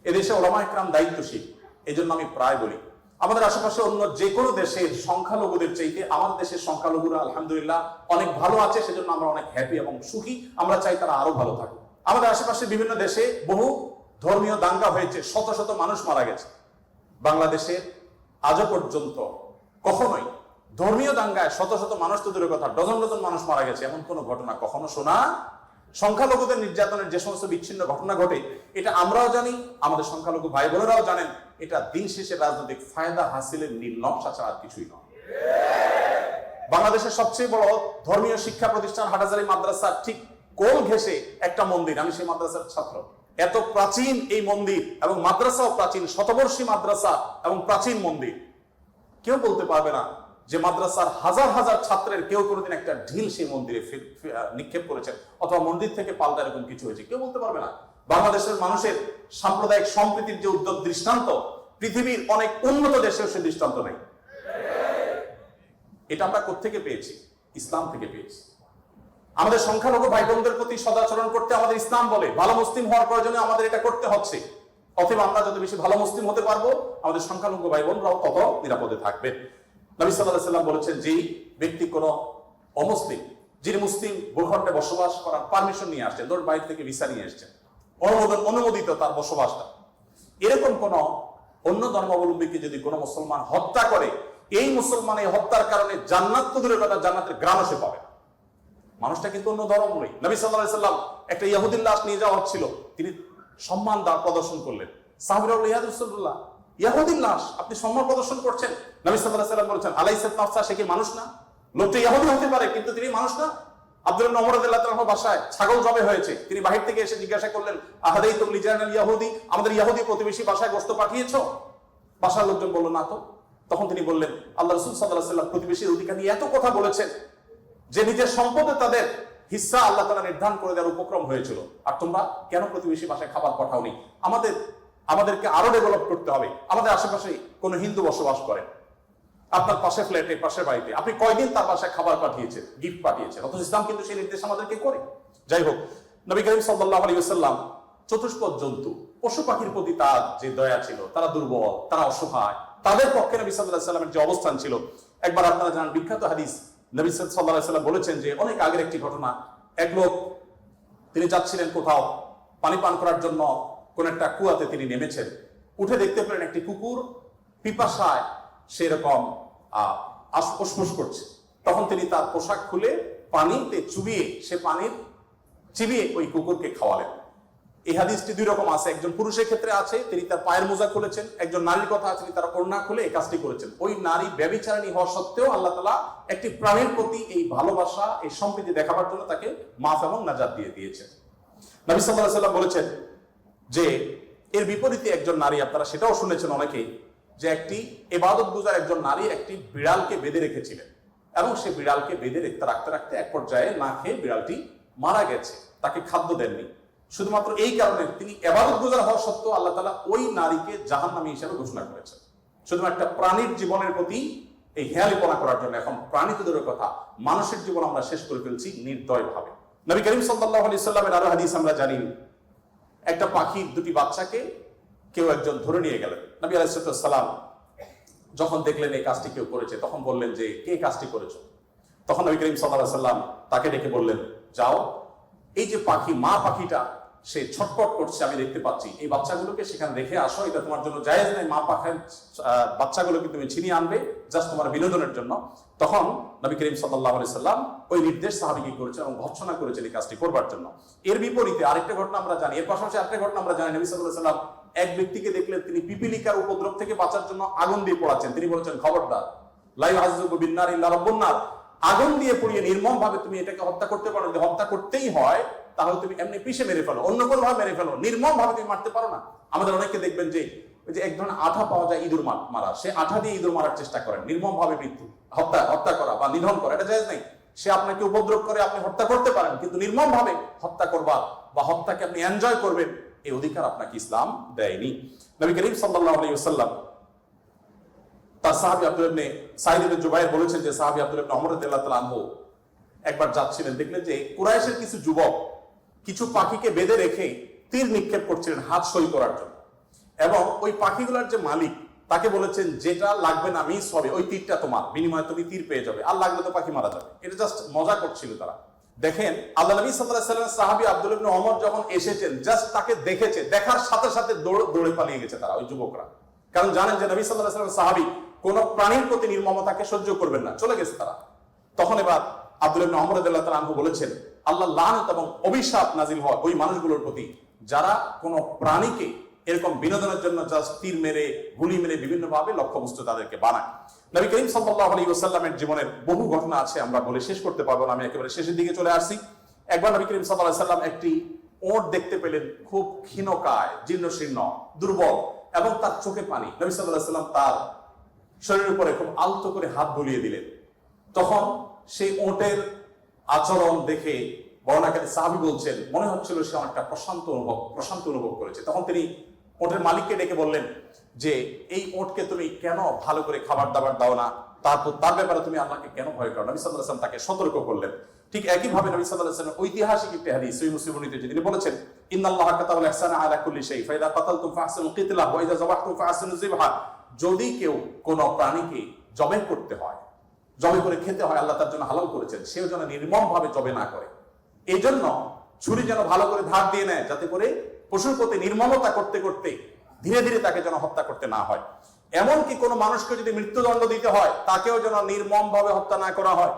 A: এদেশে ওলামা ইকরাম দায়িত্বশীল। এই জন্য আমি প্রায় বলি, আমাদের আশেপাশে অন্য যে কোনো দেশের সংখ্যালঘুদের চাইতে আমাদের দেশের সংখ্যালঘুরা আলহামদুলিল্লাহ অনেক ভালো আছে, সেজন্য আমরা অনেক হ্যাপি এবং সুখী। আমরা চাই তারা আরো ভালো থাকুক। আমাদের আশেপাশে বিভিন্ন দেশে বহু ধর্মীয় দাঙ্গা হয়েছে, শত শত মানুষ মারা গেছে। বাংলাদেশে আজও পর্যন্ত কখনোই ধর্মীয় দাঙ্গায় শত শত মানুষ তো দূরের কথা, ডজন ডজন মানুষ মারা গেছে, এমন কোন ঘটনা কখনো শোনা। সংখ্যালঘুদের নির্যাতনের যে সমস্ত বিচ্ছিন্ন ঘটনা ঘটে, এটা আমরাও জানি, আমাদের সংখ্যালঘু ভাই বোনেরাও জানেন। এটা দিন শেষে রাজনৈতিক ফায়দা হাসিলের নীলনকশা ছাড়া আর কিছুই নয়। বাংলাদেশের সবচেয়ে বড় ধর্মীয় শিক্ষা প্রতিষ্ঠান হাটহাজারী মাদ্রাসা ঠিক কোল ঘেঁষে একটা মন্দির, আমি সেই মাদ্রাসার ছাত্র। এত প্রাচীন এই মন্দির এবং মাদ্রাসাও প্রাচীন, শতবর্ষী মাদ্রাসা এবং প্রাচীন মন্দির। কেউ বলতে পারবে না যে মাদ্রাসার হাজার হাজার ছাত্রের কেউ কোনোদিন একটা ঢিল সেই মন্দিরে নিক্ষেপ করেছেন, অথবা মন্দির থেকে পাল্টা এরকম কিছু হয়েছে, কেউ বলতে পারবে না। বাংলাদেশের মানুষের সাম্প্রদায়িক সম্প্রীতির যে উদ্যোগ দৃষ্টান্ত, পৃথিবীর অনেক উন্নত দেশেও সে দৃষ্টান্ত নেই। এটা আমরা কোত্থেকে পেয়েছি? ইসলাম থেকে পেয়েছি। আমাদের সংখ্যালঘু ভাই বোনদের প্রতি সদাচরণ করতে আমাদের ইসলাম বলে, ভালো মুসলিম হওয়ার প্রয়োজনে আমাদের এটা করতে হচ্ছে। অথবা আমরা যত বেশি ভালো মুসলিম হতে পারবো, আমাদের সংখ্যালঘু ভাই বোনরাও তত নিরাপদে থাকবে। নবী সাল্লাল্লাহু আলাইহি ওয়াসাল্লাম বলেছেন, যেই ব্যক্তি কোনো অমুসলিম, যিনি মুসলিম ভূখণ্ডে বসবাস করার পারমিশন নিয়ে আসছেন, ধর বাইরে থেকে ভিসা নিয়ে এসছেন, অনুমোদিত তার বসবাসটা, এরকম কোন অন্য ধর্মাবলম্বীকে যদি কোনো মুসলমান হত্যা করে, এই মুসলমান এই হত্যার কারণে জান্নাত তো দূরের কথা, জান্নাতের গ্রামও সে পাবে। মানুষটা কিন্তু অন্য ধর্ম নয়। নবী সাল্লাল্লাহু আলাইহি ওয়াসাল্লাম একটা ইহুদির লাশ নিয়ে যাওয়া হচ্ছিল, তিনি সম্মান প্রদর্শন করলেন। সাহাবীরা বললেন, ইয়া রাসূলুল্লাহ, ইহুদির লাশ আপনি সম্মান প্রদর্শন করছেন। নবী সাল্লাল্লাহু আলাইহি ওয়াসাল্লাম বলেছেন আলাইসাত নাফসা, সে কি মানুষ না? লোকটা ইহুদি হতে পারে কিন্তু তিনি মানুষ না। আব্দুল্লাহ ইবনে ওমর রাদিয়াল্লাহু তাআলা বাসায় ছাগল জবে হয়েছে, তিনি বাহির থেকে এসে জিজ্ঞাসা করলেন আহাদাইতুম লিজানাল ইহুদি, আমাদের ইহুদি প্রতিবেশী বাসায় গোশত পাঠিয়েছো? বাসার লোকজন বলল না তো। তখন তিনি বললেন আল্লাহ রাসূল সাল্লাল্লাহু আলাইহি ওয়াসাল্লাম প্রতিবেশীর অধিকার নিয়ে এত কথা বলেছেন যে নিজের সম্পদে তাদের হিস্সা আল্লাহ তাআলা নির্ধারণ করে দেওয়ার উপক্রম হয়েছিল, আর তোমরা কেন প্রতিবেশী বাসায় খাবার পাঠাওনি? আমাদেরকে আরো ডেভেলপ করতে হবে। আমাদের আশেপাশে কোন হিন্দু বসবাস করে, আপনার পাশে ফ্ল্যাটে, পাশের বাড়িতে, আপনি কয়দিন তার বাসায় খাবার পাঠিয়েছেন, গিফট পাঠিয়েছেন? অথচ ইসলাম কিন্তু সেই নির্দেশ আমাদেরকে করে। যাই হোক, নবী করিম সাল্লাল্লাহু আলাইহি ওয়াসাল্লাম চতুষ্পদ জন্তু, পশু পাখির প্রতি তার যে দয়া ছিল, তারা দুর্বল, তারা অসহায়, তাদের পক্ষে নবী সাল্লাল্লাহু আলাইহি ওয়াসাল্লামের যে অবস্থান ছিল, একবার আপনারা জানেন বিখ্যাত হাদিস, নবী সাল্লাল্লাহু আলাইহি ওয়াসাল্লাম বলেছেন যে অনেক আগের একটি ঘটনা, এক লোক তিনি যাচ্ছিলেন কোথাও পানি পান করার জন্য, কোন একটা কুয়াতে তিনি নেমেছেন, উঠে দেখতে পেলেন একটি কুকুর পিপাসায় সেরকম ফুসফুস করছে। তখন তিনি তার পোশাক খুলে পানিতে চুবিয়ে চিবিয়ে ওই কুকুরকে খাওয়ালেন। এই হাদিসটি দুই রকম আছে, একজন পুরুষের ক্ষেত্রে আছে, তিনি তার পায়ের মোজা খুলেছেন, একজন নারীর কথা আছে, তিনি তার ওড়না খুলে এই কাজটি করেছেন। ওই নারী ব্যভিচারিণী হওয়া সত্ত্বেও আল্লাহ তাআলা একটি প্রাণীর প্রতি এই ভালোবাসা, এই সম্প্রীতি দেখাবার জন্য তাকে মাফ এবং নাজাত দিয়ে দিয়েছেন। নবী সাল্লাল্লাহু আলাইহি ওয়াসাল্লাম বলেছেন যে এর বিপরীতে একজন নারী, আপনারা সেটাও শুনেছেন অনেকেই, যে একটি ইবাদত গুজার একজন নারী একটি বিড়ালকে বেঁধে রেখেছিলেন এবং সে বিড়ালকে বেঁধে রাখতে রাখতে এক পর্যায়ে না খেয়ে বিড়ালটি মারা গেছে, তাকে খাদ্য দেননি। শুধুমাত্র এই কারণে তিনি ইবাদত গুজার হওয়া সত্ত্বেও আল্লাহ তাআলা ওই নারীকে জাহান্নামী হিসেবে ঘোষণা করেছেন, শুধুমাত্র একটা প্রাণীর জীবনের প্রতি এই হেয়ালিপনা করার জন্য। এখন প্রাণী তো দূরের কথা, মানুষের জীবন আমরা শেষ করে ফেলছি নির্দয় ভাবে। নবী করিম সাল্লাল্লাহু আলাইহি সাল্লামের আরো হাদিস আমরা জানি, একটা পাখির দুটি বাচ্চাকে কেউ একজন ধরে নিয়ে গেলেন। নবী আলাইহিস সালাম যখন দেখলেন এই কাজটি কেউ করেছে, তখন বললেন যে কে কাজটি করেছো? তখন নবী করিম সাল্লাল্লাহু আলাইহি সাল্লাম তাকে ডেকে বললেন, যাও, এই যে পাখি, মা পাখিটা সে ছটফট করছে আমি দেখতে পাচ্ছি, এই বাচ্চাগুলোকে সেখানে রেখে আসো, এটা তোমার জন্য জায়েজ নেই, মা পাখির বাচ্চাগুলোকে তুমি ছিনিয়ে আনবে জাস্ট তোমার বিনোদনের জন্য। তখন নবী করিম সাল্লাল্লাহু আলাইহি সাল্লাম ওই নির্দেশ সাহাবীকে করেছেন এবং ভর্ৎসনা করেছেন এই কাজটি করবার জন্য। এর বিপরীতে আরেকটা ঘটনা আমরা জানি, এর পাশাপাশি আরেকটা ঘটনা আমরা জানি, নবী সাল্লাল্লাহু আলাইহি সাল্লাম এক ব্যক্তিকে দেখলেন তিনি পিপিলিকার উপদ্রব থেকে বাঁচার জন্য আগুন দিয়ে পোড়াচ্ছেন। তিনি বলেছেন, খবরদার, লা ইউআযযিবু বিন-নার ইল্লা রাব্বুন নার, আগুন দিয়ে পুড়িয়ে নির্মম ভাবে তুমি এটাকে হত্যা করতে পারো, যদি হত্যা করতেই হয় তাহলে তুমি এমনি পিষে মেরে ফেলো, অন্য কোনো ভাবে মেরে ফেলো, নির্মম ভাবে তুমি মারতে পারো না। আমাদের অনেকে দেখবেন যে ওই যে এক ধরনের আঠা পাওয়া যায় ইঁদুর মারা, সে আঠা দিয়ে ইঁদুর মারার চেষ্টা করেন, নির্মম ভাবে হত্যা করা বা নিধন করা, এটা জায়েজ নেই। সে আপনাকে উপদ্রব করে, আপনি হত্যা করতে পারেন, কিন্তু নির্মম ভাবে হত্যা করবা বা হত্যাকে আপনি এনজয় করবেন, এই অধিকার আপনাকে ইসলাম দেয়নি। নবী করিম সাল্লাল্লাহু আলাইহি ওয়াসাল্লাম তার সাহাবী আব্দুল্লাহ ইবনে সাঈদ ইবনে জুবাইর বলেছেন যে সাহাবী আব্দুল্লাহ ইবনে ওমর রাদিয়াল্লাহু তাআলা আনহু একবার যাচ্ছিলেন, দেখলেন যে কুরাইশের কিছু যুবক কিছু পাখিকে বেঁধে রেখে তীর নিক্ষেপ করছিলেন হাত সই করার জন্য, এবং ওই পাখিগুলোর যে মালিক তাকে বলেছেন যেটা লাগবে না মিস হবে, ওই তীরটা তোমার, বিনিময়ে তুমি তীর পেয়ে যাবে, আর লাগলে তো পাখি মারা যাবে। এটা জাস্ট মজা করছিল তারা। দেখেন আল্লাহ নবী সাল্লাল্লাহু আলাইহি ওয়াসাল্লাম সাহাবী আব্দুল্লাহ ইবনে ওমর যখন এসেছেন, জাস্ট তাকে দেখেছে, দেখার সাথে সাথে দৌড়ে পালিয়ে গেছে তারা, ওই যুবকরা, কারণ জানেন যে নবী সাল্লাল্লাহু আলাইহি ওয়াসাল্লাম সাহাবী কোন প্রাণীর প্রতি নির্মমতাকে সহ্য করবেন না, চলে গেছে তারা। তখন এবার আব্দুল্লাহ ইবনে ওমর রাদিয়াল্লাহু তাআলা আনহু বলেছেন, আল্লাহ লানত এবং অভিশাপ নাজিল হয় ওই মানুষগুলোর প্রতি যারা কোন প্রাণীকে এরকম বিনোদনের জন্য জাস্ট তীর মেরে, গুলি মেরে বিভিন্ন ভাবে লক্ষ্যবস্তু তাদেরকে বানায়। নবী করিম সাল্লাল্লাহু আলাইহি ওয়াসাল্লামের জীবনের বহু ঘটনা আছে, আমরা বলে শেষ করতে পারবো না, আমি একেবারে শেষের দিকে চলে আসছি। একবার নবী করিম সাল্লাল্লাহু আলাইহি ওয়াসাল্লাম একটি ওট দেখতে পেলেন, খুব ক্ষীণকায়, জীর্ণশীর্ণ, দুর্বল, এবং তার চোখে পানি। নবী সাল্লাল্লাহু আলাইহি ওয়াসাল্লাম তার শরীরের উপরে খুব আলতো করে হাত বুলিয়ে দিলেন। তখন সেই ওটের আচরণ দেখে বর্ণনাকারী সাহাবী বলছেন, মনে হচ্ছিল সে অনেকটা প্রশান্ত অনুভব করেছে। তখন তিনি ওটের মালিককে ডেকে বললেন যে এই ওটকে তুমি কেন ভালো করে খাবার দাবার দাও না, তার ব্যাপারে তুমি আল্লাহকে কেন ভয় করো? নবী সাল্লাল্লাহু আলাইহি ওয়াসাল্লাম তাকে সতর্ক করলেন। ঠিক একই ভাবে নবী সাল্লাল্লাহু আলাইহি ওয়াসাল্লাম ঐতিহাসিক একটি হাদিস সহিহ মুসলিমে তিনি বলেছেন, ইন্নাল্লাহা কাতাবাল ইহসানা আলা কুল্লি শাই ফাইদা কাতালতুম ফাহসিনুল কিতলা ওয়া ইযা যাবাহতুম ফাহসিনুজ যিবহা। যদি কেউ কোন প্রাণীকে জবাই করতে হয়, জবাই করে খেতে হয়, আল্লাহ তার জন্য হালাল করেছেন, সেও যেন নির্মম ভাবে জবাই না করে। এই জন্য ছুরি যেন ভালো করে ধার দিয়ে নেয়, যাতে করে পশুর প্রতি নির্মমতা করতে করতে ধীরে ধীরে তাকে যেন হত্যা করতে না হয়। এমনকি কোনো মানুষকে যদি মৃত্যুদণ্ড দিতে হয়, তাকেও যেন নির্মম ভাবে হত্যা না করা হয়।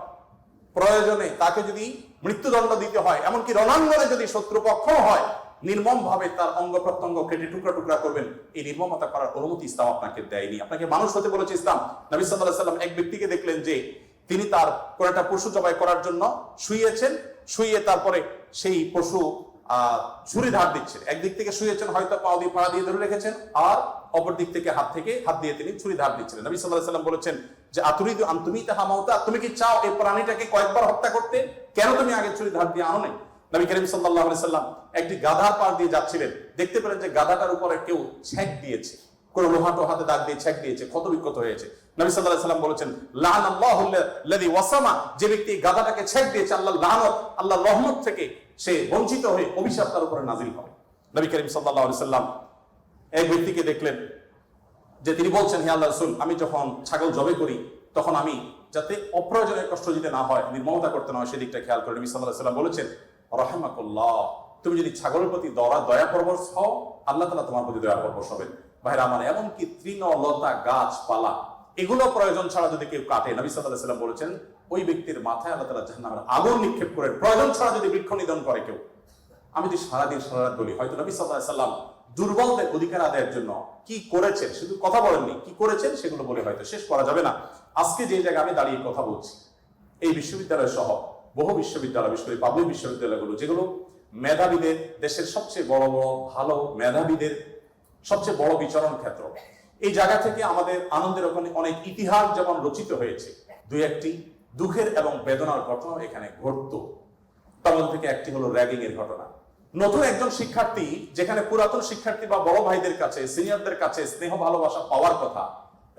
A: প্রয়োজনে তাকে যদি মৃত্যুদণ্ড দিতে হয়, এমনকি রণাঙ্গনে যদি শত্রুপক্ষ হয়, নির্মম ভাবে তার অঙ্গ প্রত্যঙ্গ কেটে টুকরা টুকরা করবেন, এই নির্মমতা করার অনুমতি ইসলাম আপনাকে দেয়নি। আপনাকে মানুষ হতে বলেছে ইসলাম। নবী সাল্লাল্লাহু আলাইহি ওয়াসাল্লাম এক ব্যক্তিকে দেখলেন যে তিনি তার কোন একটা পশু জবাই করার জন্য শুয়েছেন, শুয়ে তারপরে সেই পশু ছুরি ধার দিচ্ছেন। একদিক থেকে শুয়েছেন, হয়তো পা দিয়ে ধরে রেখেছেন, আর অপর দিক থেকে হাত দিয়ে তিনি ছুরি ধার দিচ্ছিলেন। নবী সাল্লাল্লাহু আলাইহি ওয়াসাল্লাম বলেছেন যে আতুরিদু আন তুমিতাহা মাউতা, তুমি কি চাও এই প্রাণীটাকে কয়েকবার হত্যা করতে? কেন তুমি আগে ছুরি ধার দিয়ে আনো নাই? নবী করিম সাল্লাল্লাহু আলাইহি ওয়াসাল্লাম একটি গাধার পাশ দিয়ে যাচ্ছিলেন, দেখতে পেলেন যে গাধাটার উপরে কেউ ছেক দিয়েছে, কোন লোহা টোহাতে দাগ দিয়ে ছেক দিয়েছে, ক্ষত বিক্ষত হয়েছে। নবী সাল্লাল্লাহু আলাইহি ওয়াসাল্লাম বলেছেন লাআনাল্লাহু আল্লাযী ওয়াসামা, যে ব্যক্তি গাধাটাকে ছেক দিয়েছে, আল্লাহর লানত, আল্লাহর রহমত থেকে সে বঞ্চিত হয়ে অভিশাপ তার উপরে নাজিল হবে। নবী করিম সাল্লাল্লাহু আলাইহি ওয়াসাল্লাম এক ব্যক্তিকে দেখলেন যে তিনি বলছেন, হে আল্লাহর রাসূল, আমি যখন ছাগল জবাই করি তখন আমি যাতে অপ্রয়োজনীয় কষ্ট দিতে না হয়, নির্মমতা করতে না হয়, সেদিকটা খেয়াল করে। নবী সাল্লাল্লাহু আলাইহি ওয়াসাল্লাম বলেছেন রাহিমাকুল্লাহ, তুমি যদি ছাগলের প্রতি দয়া পরবশ হও, আল্লাহ তাআলা তোমার প্রতি দয়া পরবশ হবেন। ভাইরা আমার, এমনকি তৃণ লতা গাছপালা এগুলো প্রয়োজন ছাড়া যদি কেউ কাটে, নবী সাল্লাল্লাহু আলাইহি ওয়াসাল্লাম বলেছেন ওই ব্যক্তির মাথায় আল্লাহ তাআলা জাহান্নামের আগুন নিক্ষেপ করেন। প্রয়োজন ছাড়া যদি বৃক্ষ নিধন করে কেউ, আমি যদি সারাদিন সারারাত বলি, হয়তো নবী সাল্লাল্লাহু আলাইহি ওয়াসাল্লাম দুর্বলদের অধিকার আদায়ের জন্য কি করেছেন, শুধু কথা বলেননি, কি করেছেন সেগুলো বলে হয়তো শেষ করা যাবে না। আজকে যে জায়গায় আমি দাঁড়িয়ে কথা বলছি, এই বিশ্ববিদ্যালয় সহ বহু বিশ্ববিদ্যালয়, বিশেষ করে পাবলিক বিশ্ববিদ্যালয়গুলো, যেগুলো মেধাবীদের, দেশের সবচেয়ে বড় বড় ভালো মেধাবীদের সবচেয়ে বড় বিচরণ ক্ষেত্র, এই জায়গা থেকে আমাদের আনন্দের ওখানে অনেক ইতিহাস যেমন রচিত হয়েছে, দুই একটি দুঃখের এবং বেদনার ঘটনা এখানে ঘটতো। তার মধ্যে থেকে একটি হলো র্যাগিং এর ঘটনা। নতুন একজন শিক্ষার্থী, যেখানে পুরাতন শিক্ষার্থী বা বড় ভাইদের কাছে, সিনিয়রদের কাছে স্নেহ ভালোবাসা পাওয়ার কথা,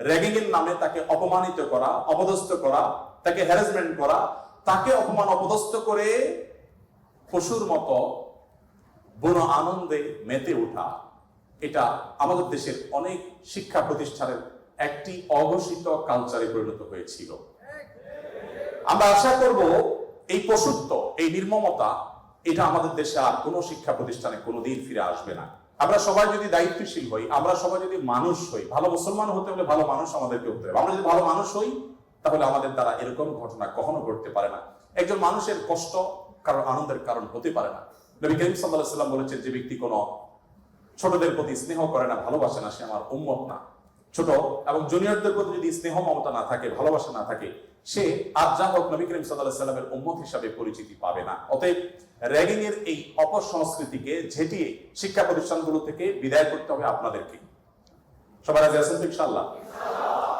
A: র্যাগিং এর নামে তাকে অপমানিত করা, অপদস্থ করা, তাকে হ্যারাসমেন্ট করা, তাকে অপমান অপদস্থ করে পশুর মতো বুন আনন্দে মেতে ওঠা, এটা আমাদের দেশের অনেক শিক্ষা প্রতিষ্ঠানের একটি অঘোষিত কালচারে পরিণত হয়েছিল। আমরা আশা করব এই পশুত্ব, এই নির্মমতা, এটা আমাদের দেশে আর কোনো শিক্ষা প্রতিষ্ঠানে কোনোদিন ফিরে আসবে না। আমরা সবাই যদি দায়িত্বশীল হই, আমরা সবাই যদি মানুষ হই, ভালো মুসলমান হতে হলে ভালো মানুষ আমাদেরকে হতে হবে। আমরা যদি ভালো মানুষ হই, তাহলে আমাদের দ্বারা এরকম ঘটনা কখনো ঘটতে পারে না। একজন মানুষের কষ্ট কারণ আনন্দের কারণ হতে পারে না। নবী করিম সাল্লাল্লাহু আলাইহি ওয়াসাল্লাম বলেছেন, যে ব্যক্তি কোনো ছোটদের প্রতি স্নেহ করে না, ভালোবাসে না, সে আমার উম্মত না। ছোট এবং জুনিয়রদের প্রতি যদি স্নেহ মমতা না থাকে, ভালোবাসা না থাকে, সে আর যা হোক নবী করিম সাল্লাল্লাহু আলাইহি ওয়াসাল্লামের উম্মত হিসাবে পরিচিতি পাবে না। অতএব র্যাগিং এর এই অপসংস্কৃতিকে ঝেঁটিয়ে শিক্ষা প্রতিষ্ঠানগুলো থেকে বিদায় করতে হবে আপনাদেরকে। সবাই রাজি আছেন তো ইনশাআল্লাহ?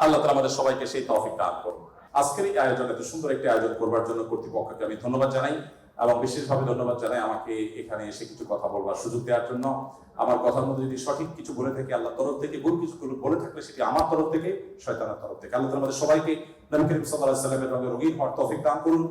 A: আল্লাহ তাআলা আমাদের সবাইকে সেই তৌফিক দান করুন। আজকের এই আয়োজন, এত সুন্দর একটি আয়োজন করবার জন্য কর্তৃপক্ষকে আমি ধন্যবাদ জানাই, এবং বিশেষভাবে ধন্যবাদ জানাই আমাকে এখানে এসে কিছু কথা বলবার সুযোগ দেওয়ার জন্য। আমার কথার মধ্যে যদি সঠিক কিছু বলে থাকি আল্লাহর তরফ থেকে, ভুল কিছু বলে থাকলে সেটি আমার তরফ থেকে, শয়তানের তরফ থেকে। আল্লাহ তাআলা আমাদের সবাইকে নবী করিম সাল্লাল্লাহু আলাইহি ওয়াসাল্লামের রঙে রঙিন হওয়ার তৌফিক দান করুন।